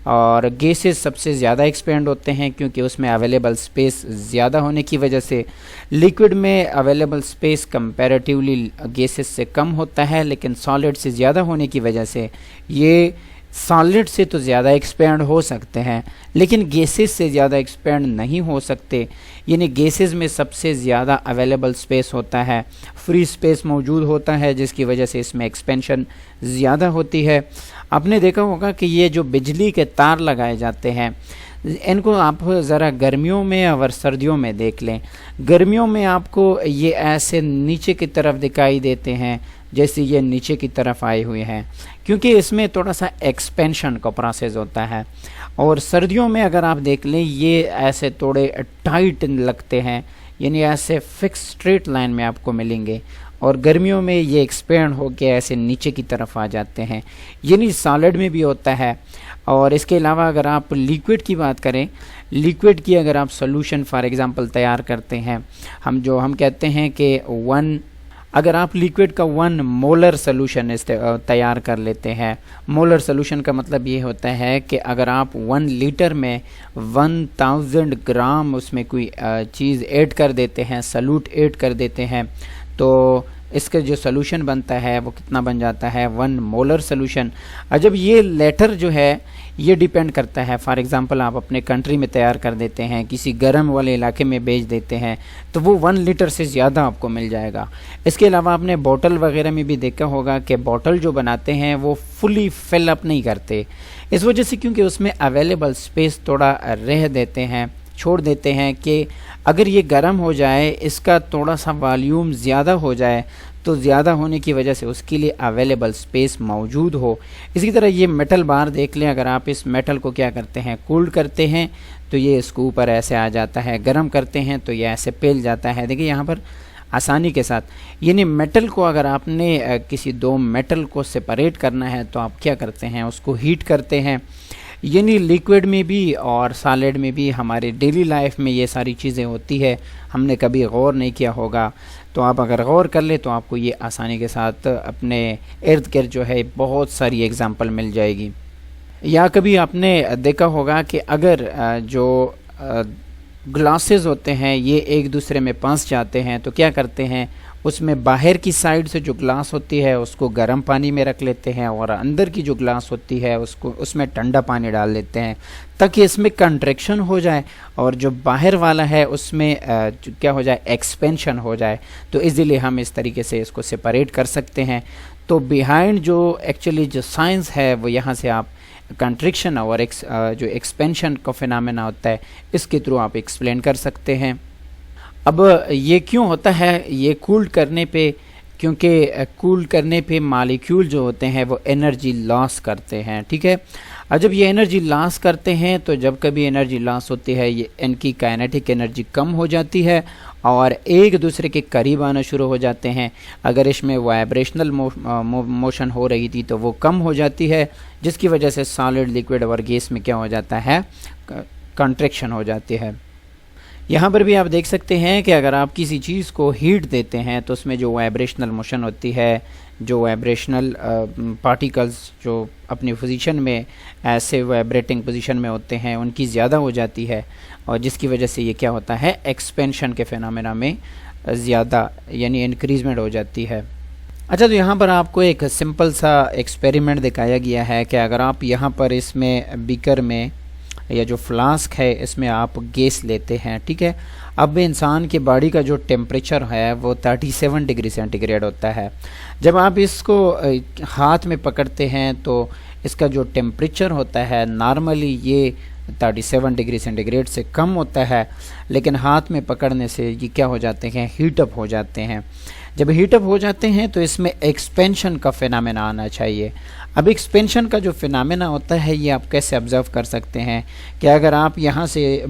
और गैसेस सबसे ज़्यादा एक्सपेंड होते हैं क्योंकि उसमें अवेलेबल स्पेस ज़्यादा होने की वजह से। लिक्विड में अवेलेबल स्पेस कंपैरेटिवली गैसेस से कम होता है, लेकिन सॉलिड से ज़्यादा होने की वजह से ये सॉलिड से तो ज़्यादा एक्सपेंड हो सकते हैं लेकिन गैसेस से ज़्यादा एक्सपेंड नहीं हो सकते। यानी गैसेस में सबसे ज़्यादा अवेलेबल स्पेस होता है, फ्री स्पेस मौजूद होता है, जिसकी वजह से इसमें एक्सपेंशन ज़्यादा होती है। आपने देखा होगा कि ये जो बिजली के तार लगाए जाते हैं इनको आप ज़रा गर्मियों में और सर्दियों में देख लें। गर्मियों में आपको ये ऐसे नीचे की तरफ दिखाई देते हैं जैसे ये नीचे की तरफ आए हुए हैं, क्योंकि इसमें थोड़ा सा एक्सपेंशन का प्रोसेस होता है। और सर्दियों में अगर आप देख लें ये ऐसे थोड़े टाइट लगते हैं, यानी ऐसे फिक्स स्ट्रेट लाइन में आपको मिलेंगे, और गर्मियों में ये एक्सपेंड होकर ऐसे नीचे की तरफ आ जाते हैं। यानी सॉलिड में भी होता है। और इसके अलावा अगर आप लिक्विड की बात करें, लिक्विड की अगर आप सॉल्यूशन फॉर एग्जांपल तैयार करते हैं, हम कहते हैं कि अगर आप लिक्विड का 1 मोलर सोल्यूशन तैयार कर लेते हैं, मोलर सोल्यूशन का मतलब ये होता है कि अगर आप 1 लीटर में 1000 ग्राम उसमें कोई चीज़ ऐड कर देते हैं, सॉल्यूट ऐड कर देते हैं, तो इसका जो सोल्यूशन बनता है वो कितना बन जाता है, 1 मोलर सोल्यूशन। और जब ये लेटर जो है ये डिपेंड करता है, फॉर एग्जांपल आप अपने कंट्री में तैयार कर देते हैं, किसी गर्म वाले इलाके में बेच देते हैं, तो वो 1 लीटर से ज़्यादा आपको मिल जाएगा। इसके अलावा आपने बोतल वगैरह में भी देखा होगा कि बोतल जो बनाते हैं वो फुली फिल अप नहीं करते, इस वजह से क्योंकि उसमें अवेलेबल स्पेस थोड़ा रह देते हैं, छोड़ देते हैं कि अगर ये गर्म हो जाए, इसका थोड़ा सा वॉल्यूम ज़्यादा हो जाए, तो ज़्यादा होने की वजह से उसके लिए अवेलेबल स्पेस मौजूद हो। इसी तरह ये मेटल बार देख लें, अगर आप इस मेटल को क्या करते हैं, कूल्ड करते हैं तो ये इसके ऊपर ऐसे आ जाता है, गर्म करते हैं तो ये ऐसे पेल जाता है। देखिए यहाँ पर आसानी के साथ, यानी मेटल को अगर आपने किसी 2 मेटल को सेपरेट करना है तो आप क्या करते हैं, उसको हीट करते हैं। यानी लिक्विड में भी और सॉलिड में भी हमारे डेली लाइफ में ये सारी चीज़ें होती है, हमने कभी गौर नहीं किया होगा। तो आप अगर गौर कर ले तो आपको ये आसानी के साथ अपने इर्द गिर्द जो है बहुत सारी एग्जांपल मिल जाएगी। या कभी आपने देखा होगा कि अगर जो ग्लासेस होते हैं ये एक दूसरे में फंस जाते हैं तो क्या करते हैं, उसमें बाहर की साइड से जो ग्लास होती है उसको गर्म पानी में रख लेते हैं और अंदर की जो ग्लास होती है उसको उसमें ठंडा पानी डाल देते हैं, ताकि इसमें कंट्रैक्शन हो जाए और जो बाहर वाला है उसमें क्या हो जाए, एक्सपेंशन हो जाए। तो इजीली हम इस तरीके से इसको सेपरेट कर सकते हैं। तो बिहाइंड जो एक्चुअली जो साइंस है वो यहाँ से आप कंट्रैक्शन और जो एक्सपेंशन का फिनोमेना होता है इसके थ्रू आप एक्सप्लेन कर सकते हैं। अब ये क्यों होता है, ये कूल करने पे, क्योंकि कूल करने पे मॉलिक्यूल जो होते हैं वो एनर्जी लॉस करते हैं, ठीक है। और जब ये एनर्जी लॉस करते हैं तो जब कभी एनर्जी लॉस होती है ये इनकी काइनेटिक एनर्जी कम हो जाती है और एक दूसरे के करीब आना शुरू हो जाते हैं। अगर इसमें वाइब्रेशनल मोशन हो रही थी तो वो कम हो जाती है, जिसकी वजह से सॉलिड, लिक्विड और गैस में क्या हो जाता है, कंट्रैक्शन हो जाती है। यहाँ पर भी आप देख सकते हैं कि अगर आप किसी चीज़ को हीट देते हैं तो उसमें जो वाइब्रेशनल मोशन होती है, जो वाइब्रेशनल पार्टिकल्स जो अपनी पोजीशन में ऐसे वाइब्रेटिंग पोजीशन में होते हैं उनकी ज़्यादा हो जाती है और जिसकी वजह से ये क्या होता है, एक्सपेंशन के फिनोमेना में ज़्यादा यानी इंक्रीजमेंट हो जाती है। अच्छा, तो यहाँ पर आपको एक सिंपल सा एक्सपेरिमेंट दिखाया गया है कि अगर आप यहाँ पर इसमें बीकर में या जो फ्लास्क है इसमें आप गैस लेते हैं, ठीक है। अब इंसान की बॉडी का जो टेम्परेचर है वो 37 डिग्री सेंटीग्रेड होता है। जब आप इसको हाथ में पकड़ते हैं तो इसका जो टेम्परेचर होता है नॉर्मली ये 37 डिग्री सेंटीग्रेड से कम होता है, लेकिन हाथ में पकड़ने से ये क्या हो जाते हैं, हीटअप हो जाते हैं। जब हीटअप हो जाते हैं तो इसमें एक्सपेंशन का फिनोमेना आना चाहिए। अब एक्सपेंशन का जो फिनोमेना होता है ये आप कैसे ऑब्जर्व कर सकते हैं कि अगर आप यहाँ से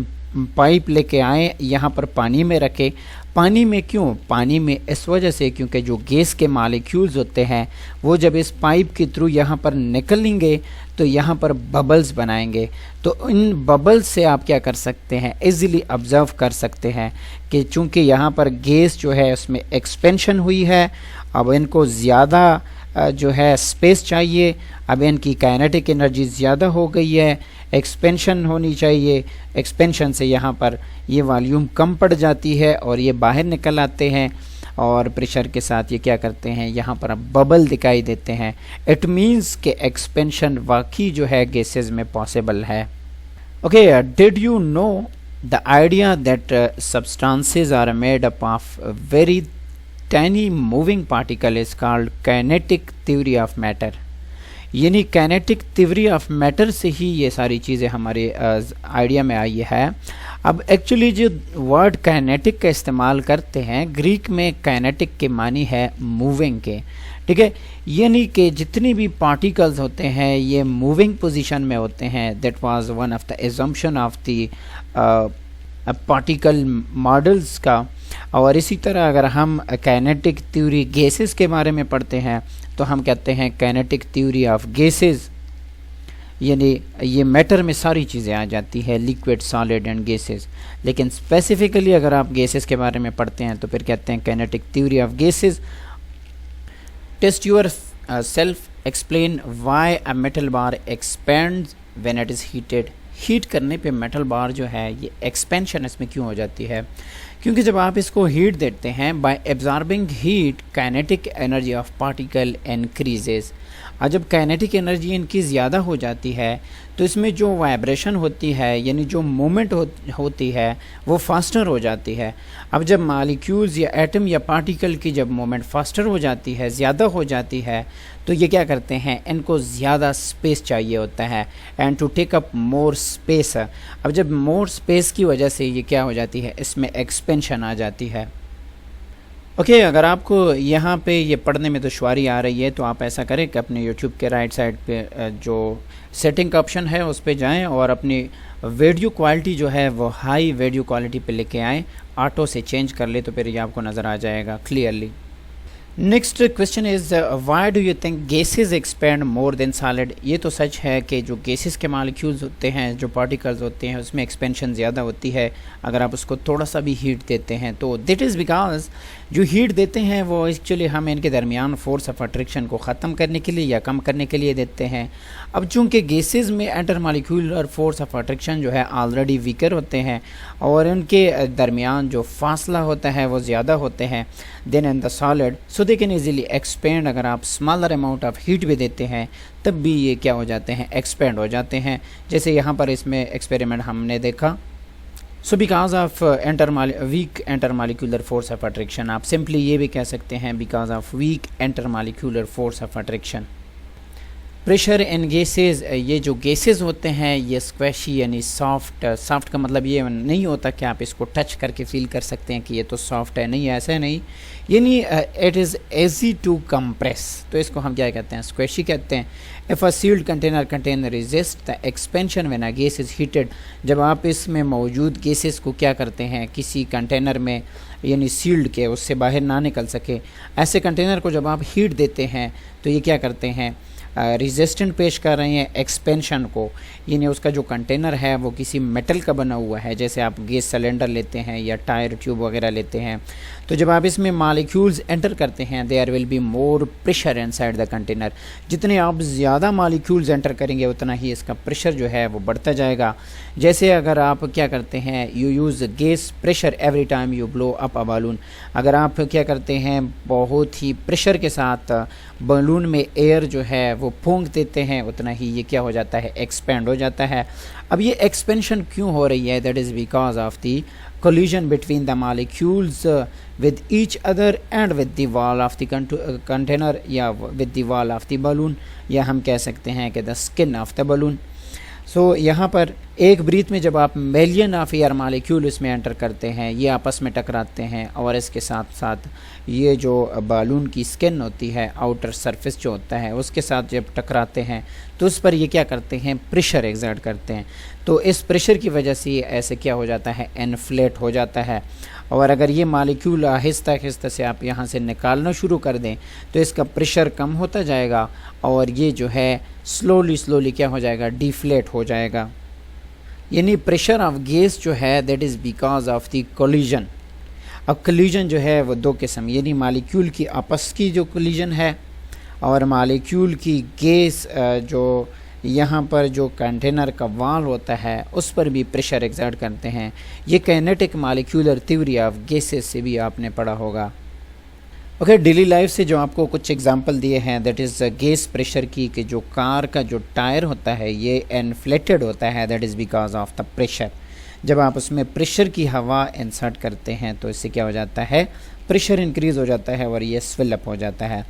पाइप लेके आए, यहाँ पर पानी में रखें, पानी में क्यों, पानी में इस वजह से क्योंकि जो गैस के मॉलिक्यूल्स होते हैं वो जब इस पाइप के थ्रू यहाँ पर निकलेंगे तो यहाँ पर बबल्स बनाएंगे। तो इन बबल्स से आप क्या कर सकते हैं, इजीली ऑब्जर्व कर सकते हैं कि चूँकि यहाँ पर गैस जो है उसमें एक्सपेंशन हुई है, अब इनको ज़्यादा जो है स्पेस चाहिए, अब इनकी काइनेटिक एनर्जी ज़्यादा हो गई है, एक्सपेंशन होनी चाहिए, एक्सपेंशन से यहाँ पर ये वॉल्यूम कम पड़ जाती है और ये बाहर निकल आते हैं और प्रेशर के साथ ये क्या करते हैं, यहाँ पर अब बबल दिखाई देते हैं। इट मीन्स कि एक्सपेंशन वाकई जो है गैसेस में पॉसिबल है। Okay, did you know the idea that substances are made up of very tiny moving particle is called kinetic theory of matter। यानी kinetic theory of matter से ही ये सारी चीज़ें हमारे आइडिया में आई है। अब एक्चुअली जो वर्ड kinetic का इस्तेमाल करते हैं, ग्रीक में kinetic के मानी है मूविंग के, ठीक है। यानी कि जितनी भी पार्टिकल्स होते हैं ये मूविंग पोजीशन में होते हैं। That was one of the assumption of the particle models का। और इसी तरह अगर हम काइनेटिक थ्योरी गैसेस के बारे में पढ़ते हैं तो हम कहते हैं काइनेटिक थ्योरी ऑफ गैसेस, यानी ये मैटर में सारी चीज़ें आ जाती है, लिक्विड, सॉलिड एंड गैसेस। लेकिन स्पेसिफिकली अगर आप गैसेस के बारे में पढ़ते हैं तो फिर कहते हैं kinetic theory of gases. Test yourself, explain why a metal bar expands when it is heated. Heat करने पे मेटल बार जो है ये एक्सपेंशन इसमें क्यों हो जाती है? क्योंकि जब आप इसको हीट देते हैं, bye absorbing heat kinetic energy of particle increases. और जब काइनेटिक एनर्जी इनकी ज़्यादा हो जाती है तो इसमें जो वाइब्रेशन होती है यानी जो मूवमेंट होती है वो फास्टर हो जाती है। अब जब मॉलिक्यूल्स या एटम या पार्टिकल की जब मूवमेंट फास्टर हो जाती है, ज़्यादा हो जाती है, तो ये क्या करते हैं, इनको ज़्यादा स्पेस चाहिए होता है, and to take up more space. अब जब मोर स्पेस की वजह से ये क्या हो जाती है, इसमें एक्सपेंशन आ जाती है। ओके, अगर आपको यहाँ पे ये पढ़ने में दुश्वारी आ रही है तो आप ऐसा करें कि अपने यूट्यूब के राइट साइड पे जो सेटिंग का ऑप्शन है उस पर जाएं और अपनी वीडियो क्वालिटी जो है वो हाई वीडियो क्वालिटी पे लेके आएँ, ऑटो से चेंज कर ले तो फिर ये आपको नज़र आ जाएगा clearly. Next question is why do you think gases expand more than solid. ये तो सच है कि जो गैसेस के मॉलिक्यूल्स होते हैं, जो पार्टिकल्स होते हैं, उसमें एक्सपेंशन ज़्यादा होती है अगर आप उसको थोड़ा सा भी हीट देते हैं तो। दैट इज़ बिकॉज जो हीट देते हैं वो एक्चुअली हम इनके दरमियान फोर्स ऑफ अट्रैक्शन को ख़त्म करने के लिए या कम करने के लिए देते हैं। अब चूँकि गैसेस में inter molecular force of attraction जो है ऑलरेडी वीकर होते हैं और इनके दरमियान जो फासला होता है वो ज़्यादा होते हैं then in the solid, so they can easily expand. अगर आप स्मॉलर अमाउंट ऑफ हीट भी देते हैं तब भी ये क्या हो जाते हैं, एक्सपेंड हो जाते हैं। जैसे यहाँ पर इसमें एक्सपेरिमेंट हमने देखा। So because of weak intermolecular force of attraction, आप सिंपली ये भी कह सकते हैं because of weak intermolecular force of attraction. Pressure in gases, ये जो गैसेस होते हैं ये स्क्वैशी यानी सॉफ्ट। सॉफ्ट का मतलब ये नहीं होता कि आप इसको टच करके फील कर सकते हैं कि ये तो सॉफ्ट है, नहीं, ऐसा नहीं, यानी it is easy to compress. तो इसको हम क्या कहते हैं, स्क्वैशी कहते हैं। If a sealed container contain resist the expansion when a gas is heated, जब आप इसमें मौजूद गैसेस को क्या करते हैं, किसी कंटेनर में यानी सील्ड के उससे बाहर ना निकल सके, ऐसे कंटेनर को जब आप हीट देते हैं तो ये क्या करते हैं, रेजिस्टेंट पेश कर रहे हैं एक्सपेंशन को। यानी उसका जो कंटेनर है वो किसी मेटल का बना हुआ है, जैसे आप गैस सिलेंडर लेते हैं या टायर ट्यूब वगैरह लेते हैं, तो जब आप इसमें मॉलिक्यूल्स एंटर करते हैं there will be more pressure inside the container. जितने आप ज़्यादा मॉलिक्यूल्स एंटर करेंगे उतना ही इसका प्रेशर जो है वो बढ़ता जाएगा। जैसे अगर आप क्या करते हैं, you use gas pressure every time you blow up a balloon. अगर आप क्या करते हैं, बहुत ही प्रेशर के साथ बलून में एयर जो है वो फूंक देते हैं, उतना ही ये क्या हो जाता है, एक्सपेंड हो जाता है। अब ये एक्सपेंशन क्यों हो रही है, that is because of the collision between the molecules with each other and with the wall of the container या with the wall of the balloon, या हम कह सकते हैं कि the skin of the balloon। सो यहाँ पर एक ब्रीथ में जब आप मिलियन ऑफ एयर मालिक्यूल इसमें एंटर करते हैं, ये आपस में टकराते हैं और इसके साथ साथ ये जो बालून की स्किन होती है, आउटर सरफेस जो होता है, उसके साथ जब टकराते हैं तो उस पर ये क्या करते हैं, प्रेशर एक्सर्ट करते हैं। तो इस प्रेशर की वजह से ऐसे क्या हो जाता है, इन्फ्लेट हो जाता है। और अगर ये मालिक्यूल आहिस्ता आहिस्ता से आप यहाँ से निकालना शुरू कर दें तो इसका प्रेशर कम होता जाएगा और ये जो है स्लोली क्या हो जाएगा, डिफ्लेट हो जाएगा। यानी प्रेशर ऑफ गैस जो है that is because of the collision. अब कोलिजन जो है वो दो किस्म, यानी मालिक्यूल की आपस की जो कोलिजन है और मालिक्यूल की गैस जो यहाँ पर जो कंटेनर का वॉल होता है उस पर भी प्रेशर एक्सर्ट करते हैं। ये kinetic molecular theory of gases से भी आपने पढ़ा होगा। ओके, डेली लाइफ से जो आपको कुछ एग्जांपल दिए हैं दैट इज़ गैस प्रेशर की, कि जो कार का जो टायर होता है ये इन्फ्लेटेड होता है, that is because of the pressure. जब आप उसमें प्रेशर की हवा इंसर्ट करते हैं तो इससे क्या हो जाता है, प्रेशर इंक्रीज़ हो जाता है और ये स्विल अप हो जाता है।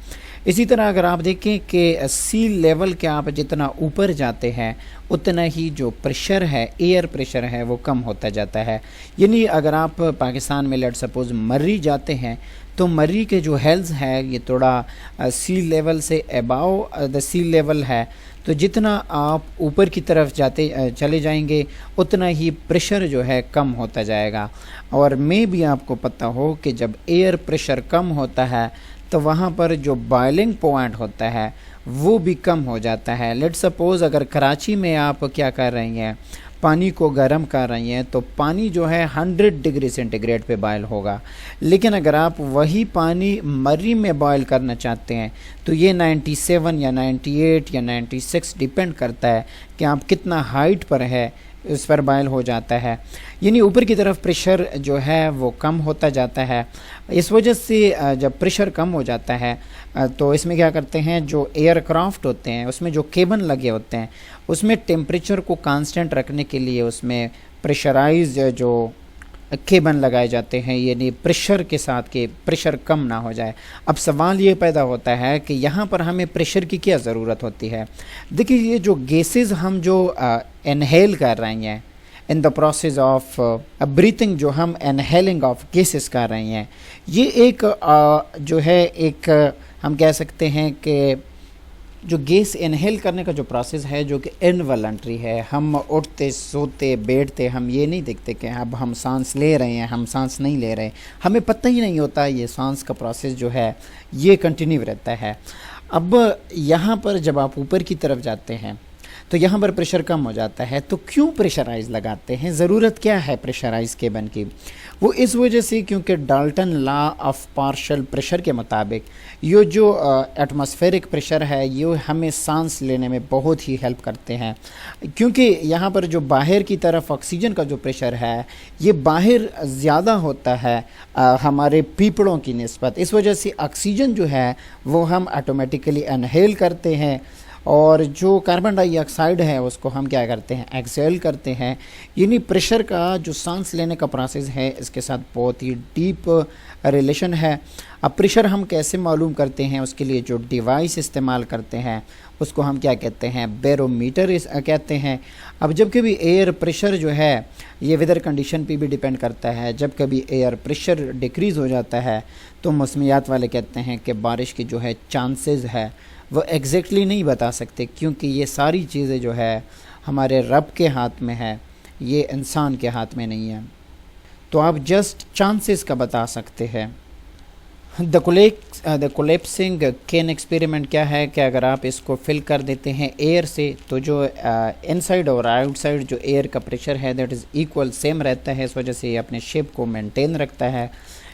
इसी तरह अगर आप देखें कि सी लेवल के आप जितना ऊपर जाते हैं उतना ही जो प्रेशर है, एयर प्रेशर है, वो कम होता जाता है। यानी अगर आप पाकिस्तान में लेट सपोज़ मर्री जाते हैं तो मर्री के जो हेल्स है ये थोड़ा सी लेवल से अबाव द सी लेवल है, तो जितना आप ऊपर की तरफ चले जाएंगे उतना ही प्रेशर जो है कम होता जाएगा। और मे भी आपको पता हो कि जब एयर प्रेशर कम होता है तो वहाँ पर जो बॉइलिंग पॉइंट होता है वो भी कम हो जाता है। लेट्स सपोज़ अगर कराची में आप क्या कर रहे हैं, पानी को गर्म कर रही हैं तो पानी जो है 100 डिग्री सेंटीग्रेड पे बॉयल होगा। लेकिन अगर आप वही पानी मर्री में बॉयल करना चाहते हैं तो ये 97 या 98 या 96 डिपेंड करता है कि आप कितना हाइट पर है, उस पर बॉयल हो जाता है। यानी ऊपर की तरफ प्रेशर जो है वो कम होता जाता है। इस वजह से जब प्रेशर कम हो जाता है तो इसमें क्या करते हैं, जो एयरक्राफ्ट होते हैं उसमें जो केबन लगे होते हैं उसमें टेम्परेचर को कांस्टेंट रखने के लिए उसमें प्रेशराइज जो केबन लगाए जाते हैं, यानी प्रेशर के साथ कि प्रेशर कम ना हो जाए। अब सवाल ये पैदा होता है कि यहाँ पर हमें प्रेशर की क्या ज़रूरत होती है। देखिए, ये जो गैसेस हम जो इनहेल कर रहे हैं in the process of breathing, जो हम इनहेलिंग ऑफ गैसेस कर रहे हैं, ये एक जो है एक हम कह सकते हैं कि जो गैस इनहेल करने का जो प्रोसेस है जो कि इनवॉलंटरी है। हम उठते सोते बैठते हम ये नहीं देखते कि अब हम सांस ले रहे हैं, हम सांस नहीं ले रहे, हमें पता ही नहीं होता। ये सांस का प्रोसेस जो है ये कंटिन्यू रहता है। अब यहाँ पर जब आप ऊपर की तरफ जाते हैं तो यहाँ पर प्रेशर कम हो जाता है। तो क्यों प्रेशराइज लगाते हैं, ज़रूरत क्या है प्रेशराइज केबन की? वो इस वजह से क्योंकि Dalton law of partial pressure के मुताबिक ये जो एटमॉस्फेरिक प्रेशर है ये हमें सांस लेने में बहुत ही हेल्प करते हैं। क्योंकि यहाँ पर जो बाहर की तरफ ऑक्सीजन का जो प्रेशर है ये बाहर ज़्यादा होता है हमारे फेफड़ों की निस्बत। इस वजह से ऑक्सीजन जो है वो हम ऑटोमेटिकली इनहेल करते हैं और जो कार्बन डाइऑक्साइड है उसको हम क्या करते हैं, एक्सहेल करते हैं। यानी प्रेशर का जो सांस लेने का प्रोसेस है इसके साथ बहुत ही डीप रिलेशन है। अब प्रेशर हम कैसे मालूम करते हैं, उसके लिए जो डिवाइस इस्तेमाल करते हैं उसको हम क्या कहते हैं, बैरोमीटर कहते हैं। अब जब कभी एयर प्रेशर जो है ये वेदर कंडीशन पे भी डिपेंड करता है। जब कभी एयर प्रेशर डिक्रीज़ हो जाता है तो मौसमियात वाले कहते हैं कि बारिश की जो है चांसेस है वो एग्जैक्टली नहीं बता सकते, क्योंकि ये सारी चीज़ें जो है हमारे रब के हाथ में है, ये इंसान के हाथ में नहीं है। तो आप जस्ट चांसेस का बता सकते हैं। द कोलेप्सिंग केन एक्सपेरिमेंट क्या है कि अगर आप इसको फिल कर देते हैं एयर से तो जो इनसाइड और आउटसाइड जो एयर का प्रेशर है दैट इज़ इक्वल सेम रहता है। इस वजह से ये अपने शेप को मेंटेन रखता है।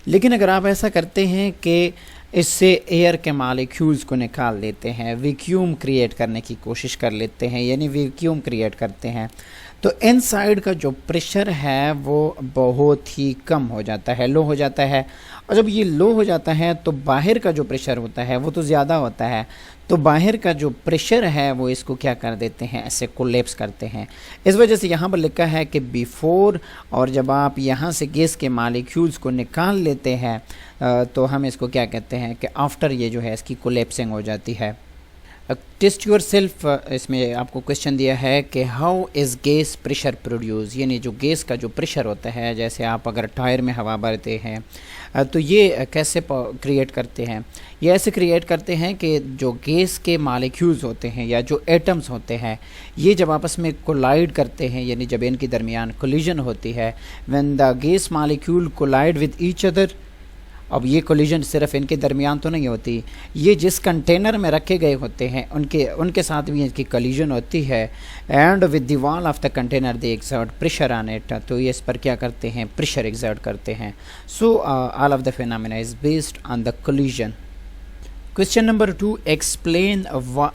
लेकिन अगर आप ऐसा करते हैं कि इससे एयर के मालिक्यूल्स को निकाल लेते हैं, वैक्यूम क्रिएट करने की कोशिश कर लेते हैं, यानी वैक्यूम क्रिएट करते हैं, तो इनसाइड का जो प्रेशर है वो बहुत ही कम हो जाता है, लो हो जाता है। और जब ये लो हो जाता है तो बाहर का जो प्रेशर होता है वो तो ज़्यादा होता है, तो बाहर का जो प्रेशर है वो इसको क्या कर देते हैं, ऐसे कोलैप्स करते हैं। इस वजह से यहाँ पर लिखा है कि बिफोर, और जब आप यहाँ से गैस के मालिक्यूल्स को निकाल लेते हैं तो हम इसको क्या कहते हैं कि आफ्टर ये जो है इसकी कोलैप्सिंग हो जाती है। टेस्ट योर सेल्फ, इसमें आपको क्वेश्चन दिया है कि how is gas pressure produce, यानी जो गैस का जो प्रेशर होता है, जैसे आप अगर टायर में हवा भरते हैं तो ये कैसे क्रिएट करते हैं। ये ऐसे क्रिएट करते हैं कि जो गैस के मालिक्यूल्स होते हैं या जो एटम्स होते हैं ये जब आपस में कोलाइड करते हैं, यानी जब इनके दरमियान कोलिजन होती है, when the gas molecule collide with each other. अब ये कोलिजन सिर्फ इनके दरमियान तो नहीं होती, ये जिस कंटेनर में रखे गए होते हैं उनके साथ भी इनकी कोलिजन होती है। And with the wall of the container they exert pressure on it, तो ये इस पर क्या करते हैं, प्रेशर एक्सर्ट करते हैं। So all of the phenomena is based on the collision. Question number 2, explain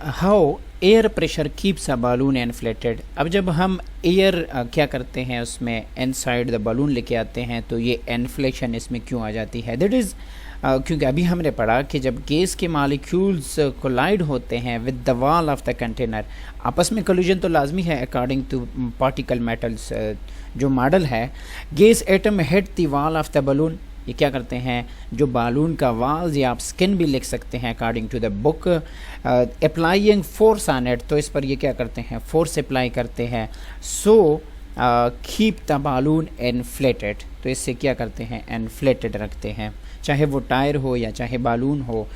how air pressure keeps a balloon inflated. अब जब हम एयर क्या करते हैं उसमें इनसाइड द बलून लेके आते हैं तो ये इन्फ्लेशन इसमें क्यों आ जाती है, दैट इज़ क्योंकि अभी हमने पढ़ा कि जब गैस के मालिक्यूल्स कोलाइड होते हैं with the wall of the container, आपस में कोलिजन तो लाजमी है अकॉर्डिंग टू पार्टिकल मेटल्स जो मॉडल है। Gas atom hit the wall of the balloon, ये क्या करते हैं, जो बालून का वाल्स या आप स्किन भी लिख सकते हैं according to the book, applying force on it, तो इस पर ये क्या करते हैं, फोर्स अप्लाई करते हैं। So keep the balloon inflated, तो इससे क्या करते हैं, इन्फ्लेटेड रखते हैं, चाहे वो टायर हो या चाहे बालून हो।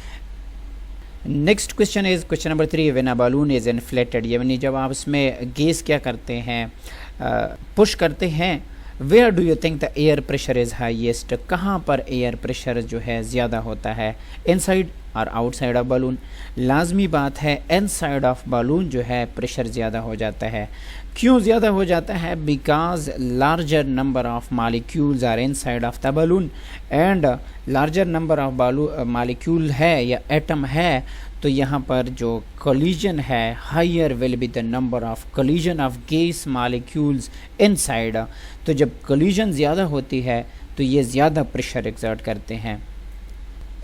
Next question is question number 3, when a balloon is inflated, यानी जब आप इसमें गैस क्या करते हैं, पुश करते हैं, where do you think the air pressure is highest, कहाँ पर एयर प्रेशर जो है ज़्यादा होता है, इनसाइड और आउटसाइड ऑफ बलून। लाजमी बात है इनसाइड ऑफ बलून जो है प्रेशर ज़्यादा हो जाता है। क्यों ज़्यादा हो जाता है? Because larger number of molecules are inside of the balloon and larger number of molecule है या एटम है, तो यहाँ पर जो कोलिजन है higher will be the number of collision of gas molecules inside. तो जब कोलिजन ज़्यादा होती है तो ये ज़्यादा प्रेशर एक्सर्ट करते हैं।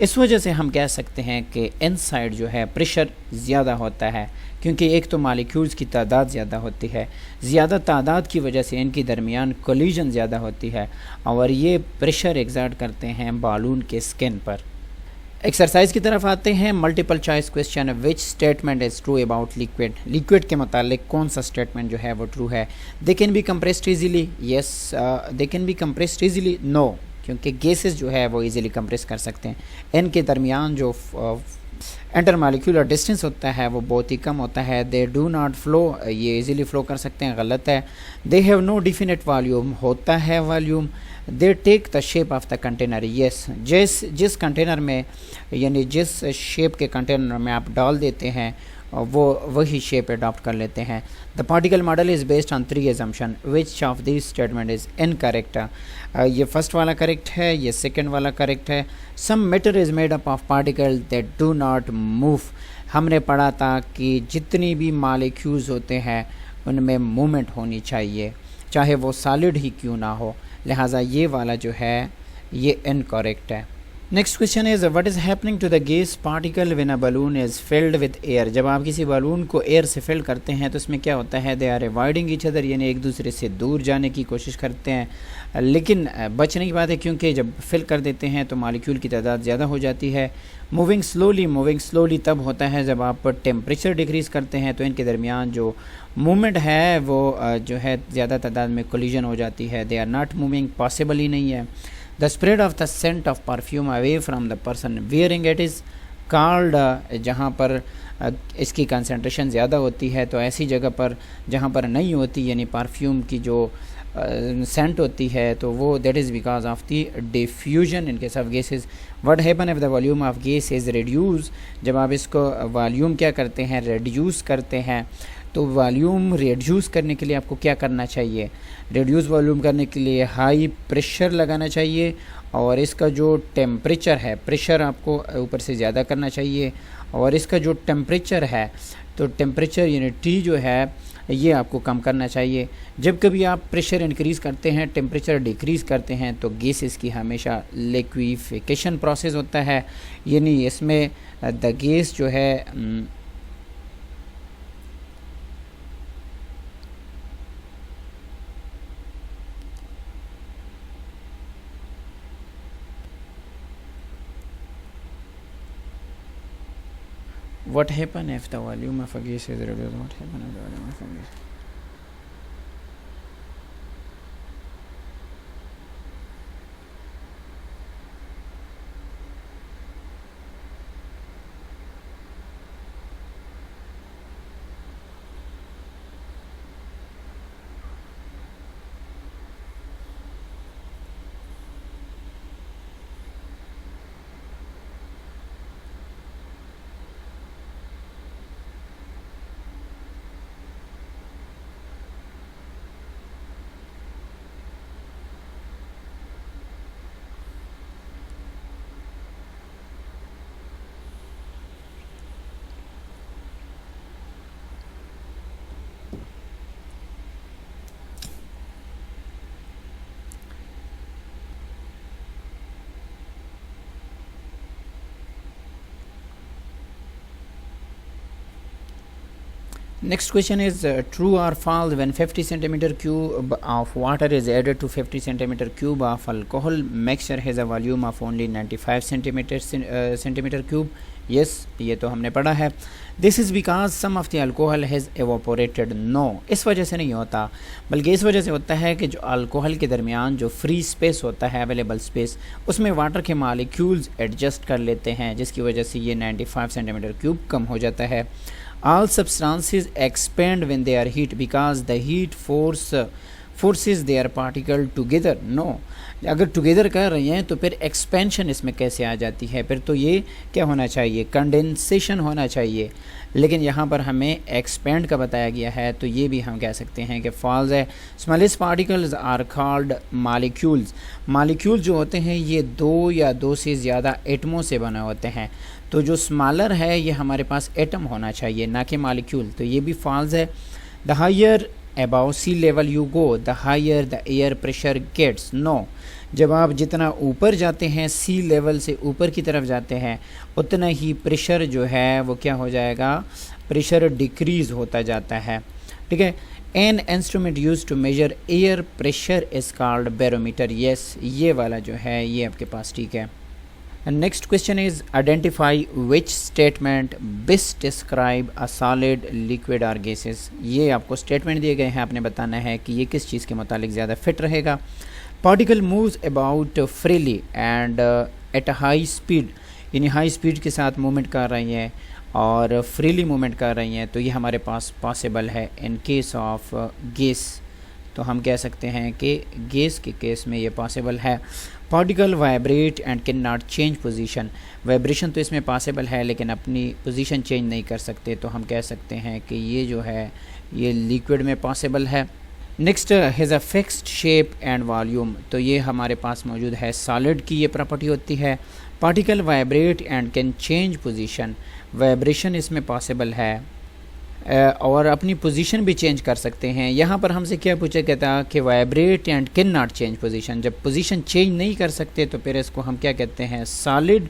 इस वजह से हम कह सकते हैं कि इनसाइड जो है प्रेशर ज़्यादा होता है, क्योंकि एक तो मालिक्यूल्स की तादाद ज़्यादा होती है, ज़्यादा तादाद की वजह से इनकी दरमियान कोलिजन ज़्यादा होती है और ये प्रेशर एक्सर्ट करते हैं बालून के स्किन पर। एक्सरसाइज की तरफ आते हैं। Multiple choice question, which statement is true about liquid. Liquid के मुतालिक कौन सा स्टेटमेंट जो है वो ट्रू है? They can be compressed easily, yes. They can be compressed easily, no, क्योंकि गैसेस जो है वो इजीली कंप्रेस कर सकते हैं। इनके दरमियान जो इंटर मालिक्यूलर डिस्टेंस होता है वो बहुत ही कम होता है। दे डू नॉट फ्लो, ये इजीली फ्लो कर सकते हैं, गलत है। They have no definite volume, होता है volume. They take the shape of the container, yes. जिस कंटेनर में यानी जिस शेप के कंटेनर में आप डाल देते हैं वो वही शेप अडॉप्ट कर लेते हैं। The particle model is based on 3 assumption, which of this statement is incorrect. ये फर्स्ट वाला करेक्ट है, ये सेकंड वाला करेक्ट है। Some matter is made up of particle that do not move. हमने पढ़ा था कि जितनी भी मालिक्यूल्स होते हैं उनमें मूवमेंट होनी चाहिए, चाहे वो सॉलिड ही क्यों ना हो, लिहाजा ये वाला जो है ये इनकरेक्ट है। Next question is what is happening to the gas particle when a balloon is filled with air. जब आप किसी बलून को एयर से फिल करते हैं तो उसमें क्या होता है? They are avoiding each other, यानी एक दूसरे से दूर जाने की कोशिश करते हैं, लेकिन बचने की बात है, क्योंकि जब फिल कर देते हैं तो मालिक्यूल की तादाद ज़्यादा हो जाती है। मूविंग स्लोली तब होता है जब आप टेम्परेचर डिक्रीज़ करते हैं, तो इनके दरमियान जो मूवमेंट है वो जो है ज़्यादा तादाद में कोलिजन हो जाती है। They are not moving, possible ही नहीं है। The spread of the scent of perfume away from the person wearing it is called, जहाँ पर इसकी कंसंट्रेशन ज़्यादा होती है तो ऐसी जगह पर जहाँ पर नहीं होती, यानी परफ्यूम की जो सेंट होती है, तो वो that is because of the diffusion in case of gases. What happen if the volume of gas is reduce. जब आप इसको वॉल्यूम क्या करते हैं? रिड्यूस करते हैं। तो वॉल्यूम रिड्यूस करने के लिए आपको क्या करना चाहिए? रिड्यूस वॉल्यूम करने के लिए हाई प्रेशर लगाना चाहिए और इसका जो टेम्परेचर है, प्रेशर आपको ऊपर से ज़्यादा करना चाहिए और इसका जो टेम्परेचर है, तो टेम्परेचर यानी टी जो है ये आपको कम करना चाहिए। जब कभी आप प्रेशर इंक्रीज़ करते हैं, टेम्परेचर डिक्रीज़ करते हैं, तो गैसेस की हमेशा लिक्विफिकेशन प्रोसेस होता है, यानी इसमें द गैस जो है what happen if the volume of a gas is reduced? What happen if the volume of a gas? Next question is true or false when 50 centimeter cube of water is added to 50 centimeter cube of alcohol mixture has a volume of only 95 centimeter cube. Yes, ये तो हमने पढ़ा है. This is because some of the alcohol has evaporated. No, इस वजह से नहीं होता, बल्कि इस वजह से होता है कि जो अल्कोहल के दरमियान जो फ्री स्पेस होता है, अवेलेबल स्पेस, उसमें वाटर के मालिक्यूल्स एडजस्ट कर लेते हैं, जिसकी वजह से ये 95 सेंटीमीटर क्यूब कम हो जाता है. All substances expand when they are heat because the heat force forces their particle together, no. अगर टुगेदर कर रही हैं तो फिर एक्सपेंशन इसमें कैसे आ जाती है, फिर तो ये क्या होना चाहिए, कंडेंसेशन होना चाहिए, लेकिन यहाँ पर हमें एक्सपेंड का बताया गया है, तो ये भी हम कह सकते हैं कि फॉल्स है। Smallest particles are called molecules. Molecule जो होते हैं ये दो या दो से ज़्यादा एटमों से बने होते हैं, तो जो स्मॉलर है ये हमारे पास एटम होना चाहिए ना कि मॉलिक्यूल, तो ये भी फॉल्स है। The higher above sea level you go the higher the air pressure gets, no. जब आप जितना ऊपर जाते हैं, सी लेवल से ऊपर की तरफ जाते हैं, उतना ही प्रेशर जो है वो क्या हो जाएगा, प्रेशर डिक्रीज़ होता जाता है, ठीक है। An instrument use to measure air pressure is called barometer, yes, ये वाला जो है ये आपके पास ठीक है। Next question is identify which statement best describe a solid liquid or gases. ये आपको स्टेटमेंट दिए गए हैं, आपने बताना है कि ये किस चीज़ के मुतालिक ज़्यादा फिट रहेगा। Particle moves about freely and at a high speed, यानी हाई स्पीड के साथ मूवमेंट कर रही हैं और फ्रीली मूवमेंट कर रही हैं, तो ये हमारे पास पॉसिबल है इन केस ऑफ गैस, तो हम कह सकते हैं कि गैस के केस में ये पॉसिबल है। Particle vibrate and can not change position, vibration तो इसमें पॉसिबल है लेकिन अपनी पोजीशन चेंज नहीं कर सकते, तो हम कह सकते हैं कि ये जो है ये लिक्विड में पॉसिबल है। Next has a fixed shape and volume, तो ये हमारे पास मौजूद है, सॉलिड की ये प्रॉपर्टी होती है। Particle vibrate and can change position, vibration इसमें पॉसिबल है और अपनी पोजीशन भी चेंज कर सकते हैं। यहाँ पर हमसे क्या पूछा गया था कि vibrate and can not change position, जब पोजीशन चेंज नहीं कर सकते तो फिर इसको हम क्या कहते हैं, सॉलिड,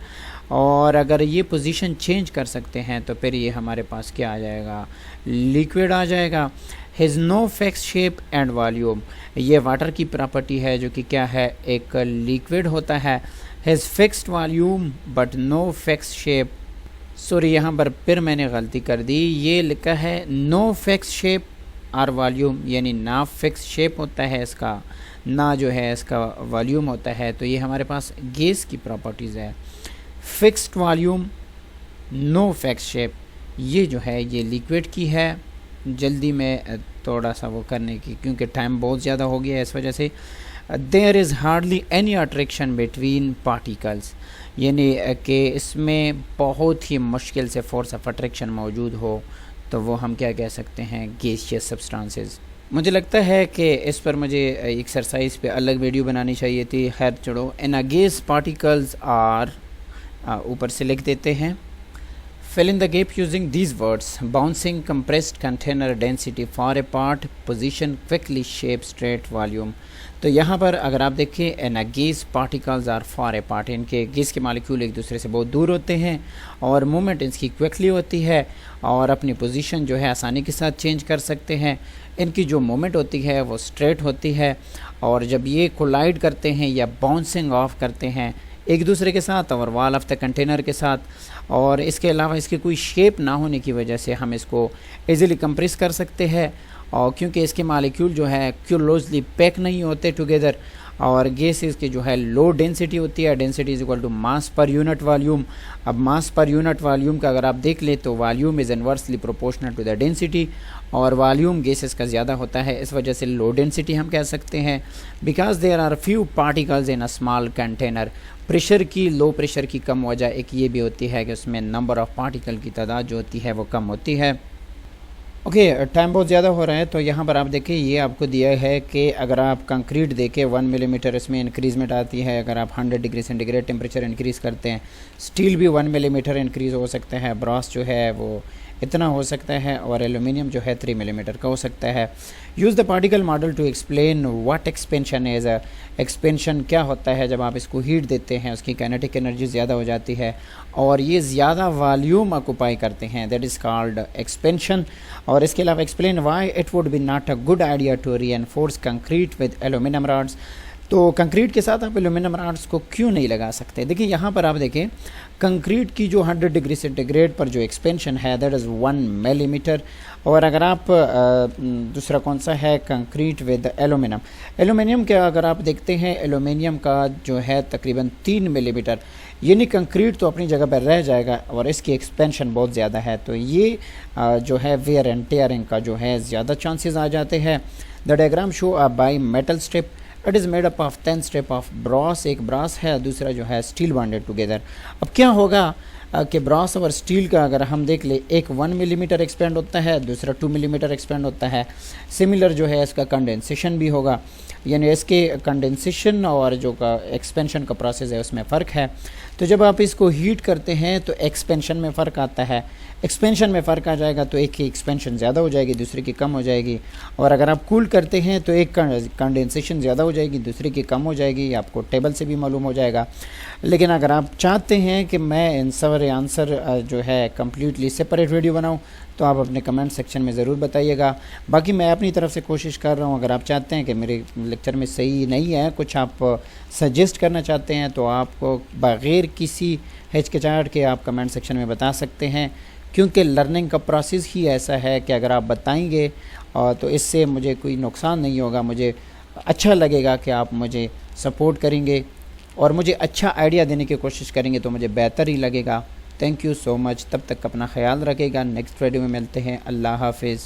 और अगर ये पोजीशन चेंज कर सकते हैं तो फिर ये हमारे पास क्या आ जाएगा, लिक्विड आ जाएगा। Has no fix shape and volume, ये वाटर की प्रॉपर्टी है जो कि क्या है, एक लिक्विड होता है। Has fixed volume but no fix shape, sorry यहाँ पर फिर मैंने गलती कर दी, ये लिखा है no fix shape or volume, यानी ना फिक्स शेप होता है इसका, ना जो है इसका वॉल्यूम होता है, तो ये हमारे पास गैस की प्रॉपर्टीज़ है। Fixed volume, no fix shape, ये जो है ये लिक्विड की है। जल्दी में थोड़ा सा वो करने की, क्योंकि टाइम बहुत ज़्यादा हो गया है इस वजह से। There is hardly any attraction between particles, यानी कि इसमें बहुत ही मुश्किल से फोर्स ऑफ अट्रैक्शन मौजूद हो, तो वो हम क्या कह सकते हैं, गैसियस सब्सटेंसेस। मुझे लगता है कि इस पर मुझे एक्सरसाइज पे अलग वीडियो बनानी चाहिए थी, खैर छोड़ो। इन अ गैस पार्टिकल्स आर, ऊपर से लिख देते हैं, fill in the gap using these words, bouncing, compressed, container, density, far apart, position, quickly, shape, straight, volume। तो यहाँ पर अगर आप देखें, an gas particles are far apart, इनके गैस के मालिक्यूल एक दूसरे से बहुत दूर होते हैं और मूवमेंट इसकी क्विकली होती है और अपनी पोजीशन जो है आसानी के साथ चेंज कर सकते हैं। इनकी जो मूवमेंट होती है वो स्ट्रेट होती है, और जब ये कोलाइड करते हैं या बाउंसिंग ऑफ करते हैं एक दूसरे के साथ और वॉल ऑफ द कंटेनर के साथ, और इसके अलावा इसकी कोई शेप ना होने की वजह से हम इसको इजीली कंप्रेस कर सकते हैं, और क्योंकि इसके मालिक्यूल जो है क्लोजली पैक नहीं होते टुगेदर, और गैसेस की जो है लो डेंसिटी होती है, density is equal to mass per unit volume. अब मास पर यूनिट वॉल्यूम का अगर आप देख लें तो volume is inversely proportional to the density, और वॉल्यूम गैसेस का ज़्यादा होता है, इस वजह से लो डेंसिटी हम कह सकते हैं। Because there are few particles in a small container, pressure की, लो प्रेशर की कम वजह एक ये भी होती है कि उसमें नंबर ऑफ़ पार्टिकल की तादाद जो होती है वो कम होती है। ओके, टाइम बहुत ज़्यादा हो रहा है, तो यहाँ पर आप देखें ये आपको दिया है कि अगर आप कंक्रीट देखें 1 मिलीमीटर इसमें इंक्रीजमेंट आती है, अगर आप 100 डिग्री सेंटीग्रेड टेम्परेचर इंक्रीज़ करते हैं, स्टील भी 1 मिलीमीटर इंक्रीज़ हो सकता है, ब्रॉस जो है वो इतना हो सकता है, और एल्यूमिनियम जो है 3 मिलीमीटर का हो सकता है। Use the particle model to explain what expansion is. Expansion क्या होता है, जब आप इसको हीट देते हैं उसकी काइनेटिक एनर्जी ज़्यादा हो जाती है और ये ज़्यादा वॉल्यूम ऑक्यूपाई करते हैं, दैट इज़ कॉल्ड एक्सपेंशन। और इसके अलावा explain why it would be not a good idea to reinforce concrete with aluminium rods. तो कंक्रीट के साथ आप एल्यूमिनियम रॉड्स को क्यों नहीं लगा सकते। देखिए यहाँ पर आप देखें कंक्रीट की जो 100 डिग्री सेंटीग्रेड पर जो एक्सपेंशन है दैट इज़ 1 मिलीमीटर, और अगर आप दूसरा कौन सा है कंक्रीट विद एल्यूमिनियम, एल्यूमिनियम का अगर आप देखते हैं एल्यूमिनियम का जो है तकरीबन 3 मिलीमीटर, यानी कंक्रीट तो अपनी जगह पर रह जाएगा और इसकी एक्सपेंशन बहुत ज़्यादा है, तो ये जो है वेयर एंड टेयरिंग का जो है ज़्यादा चांसेस आ जाते हैं। The diagram show a by metal strip, it is made up of 10 strip of Bros, एक ब्रॉस है दूसरा जो है स्टील बॉन्डेड टुगेदर। अब क्या होगा कि ब्रॉस और स्टील का अगर हम देख ले, एक 1 मिलीमीटर एक्सपेंड होता है, दूसरा 2 मिलीमीटर एक्सपेंड होता है। सिमिलर जो है इसका कंडेंसेशन भी होगा, यानी इसके कंडेंसेशन और जो का एक्सपेंशन का प्रोसेस है उसमें फ़र्क है। तो जब आप इसको हीट करते हैं तो एक्सपेंशन में फ़र्क आता है, एक्सपेंशन में फ़र्क आ जाएगा तो एक की एक्सपेंशन ज़्यादा हो जाएगी, दूसरे की कम हो जाएगी। और अगर आप कूल करते हैं तो एक कंडेंसेशन ज़्यादा हो जाएगी, दूसरे की कम हो जाएगी, आपको टेबल से भी मालूम हो जाएगा। लेकिन अगर आप चाहते हैं कि मैं इन सारे आंसर जो है कम्प्लीटली सेपरेट वीडियो बनाऊँ तो आप अपने कमेंट सेक्शन में ज़रूर बताइएगा। बाकी मैं अपनी तरफ से कोशिश कर रहा हूँ, अगर आप चाहते हैं कि मेरे लेक्चर में सही नहीं है, कुछ आप सजेस्ट करना चाहते हैं तो आपको बग़ैर किसी हिचकिचाहट के आप कमेंट सेक्शन में बता सकते हैं, क्योंकि लर्निंग का प्रोसेस ही ऐसा है कि अगर आप बताएंगे तो इससे मुझे कोई नुकसान नहीं होगा, मुझे अच्छा लगेगा कि आप मुझे सपोर्ट करेंगे और मुझे अच्छा आइडिया देने की कोशिश करेंगे तो मुझे बेहतर ही लगेगा। Thank you so much. तब तक अपना ख्याल रखिएगा, नेक्स्ट वीडियो में मिलते हैं। अल्लाह हाफिज़।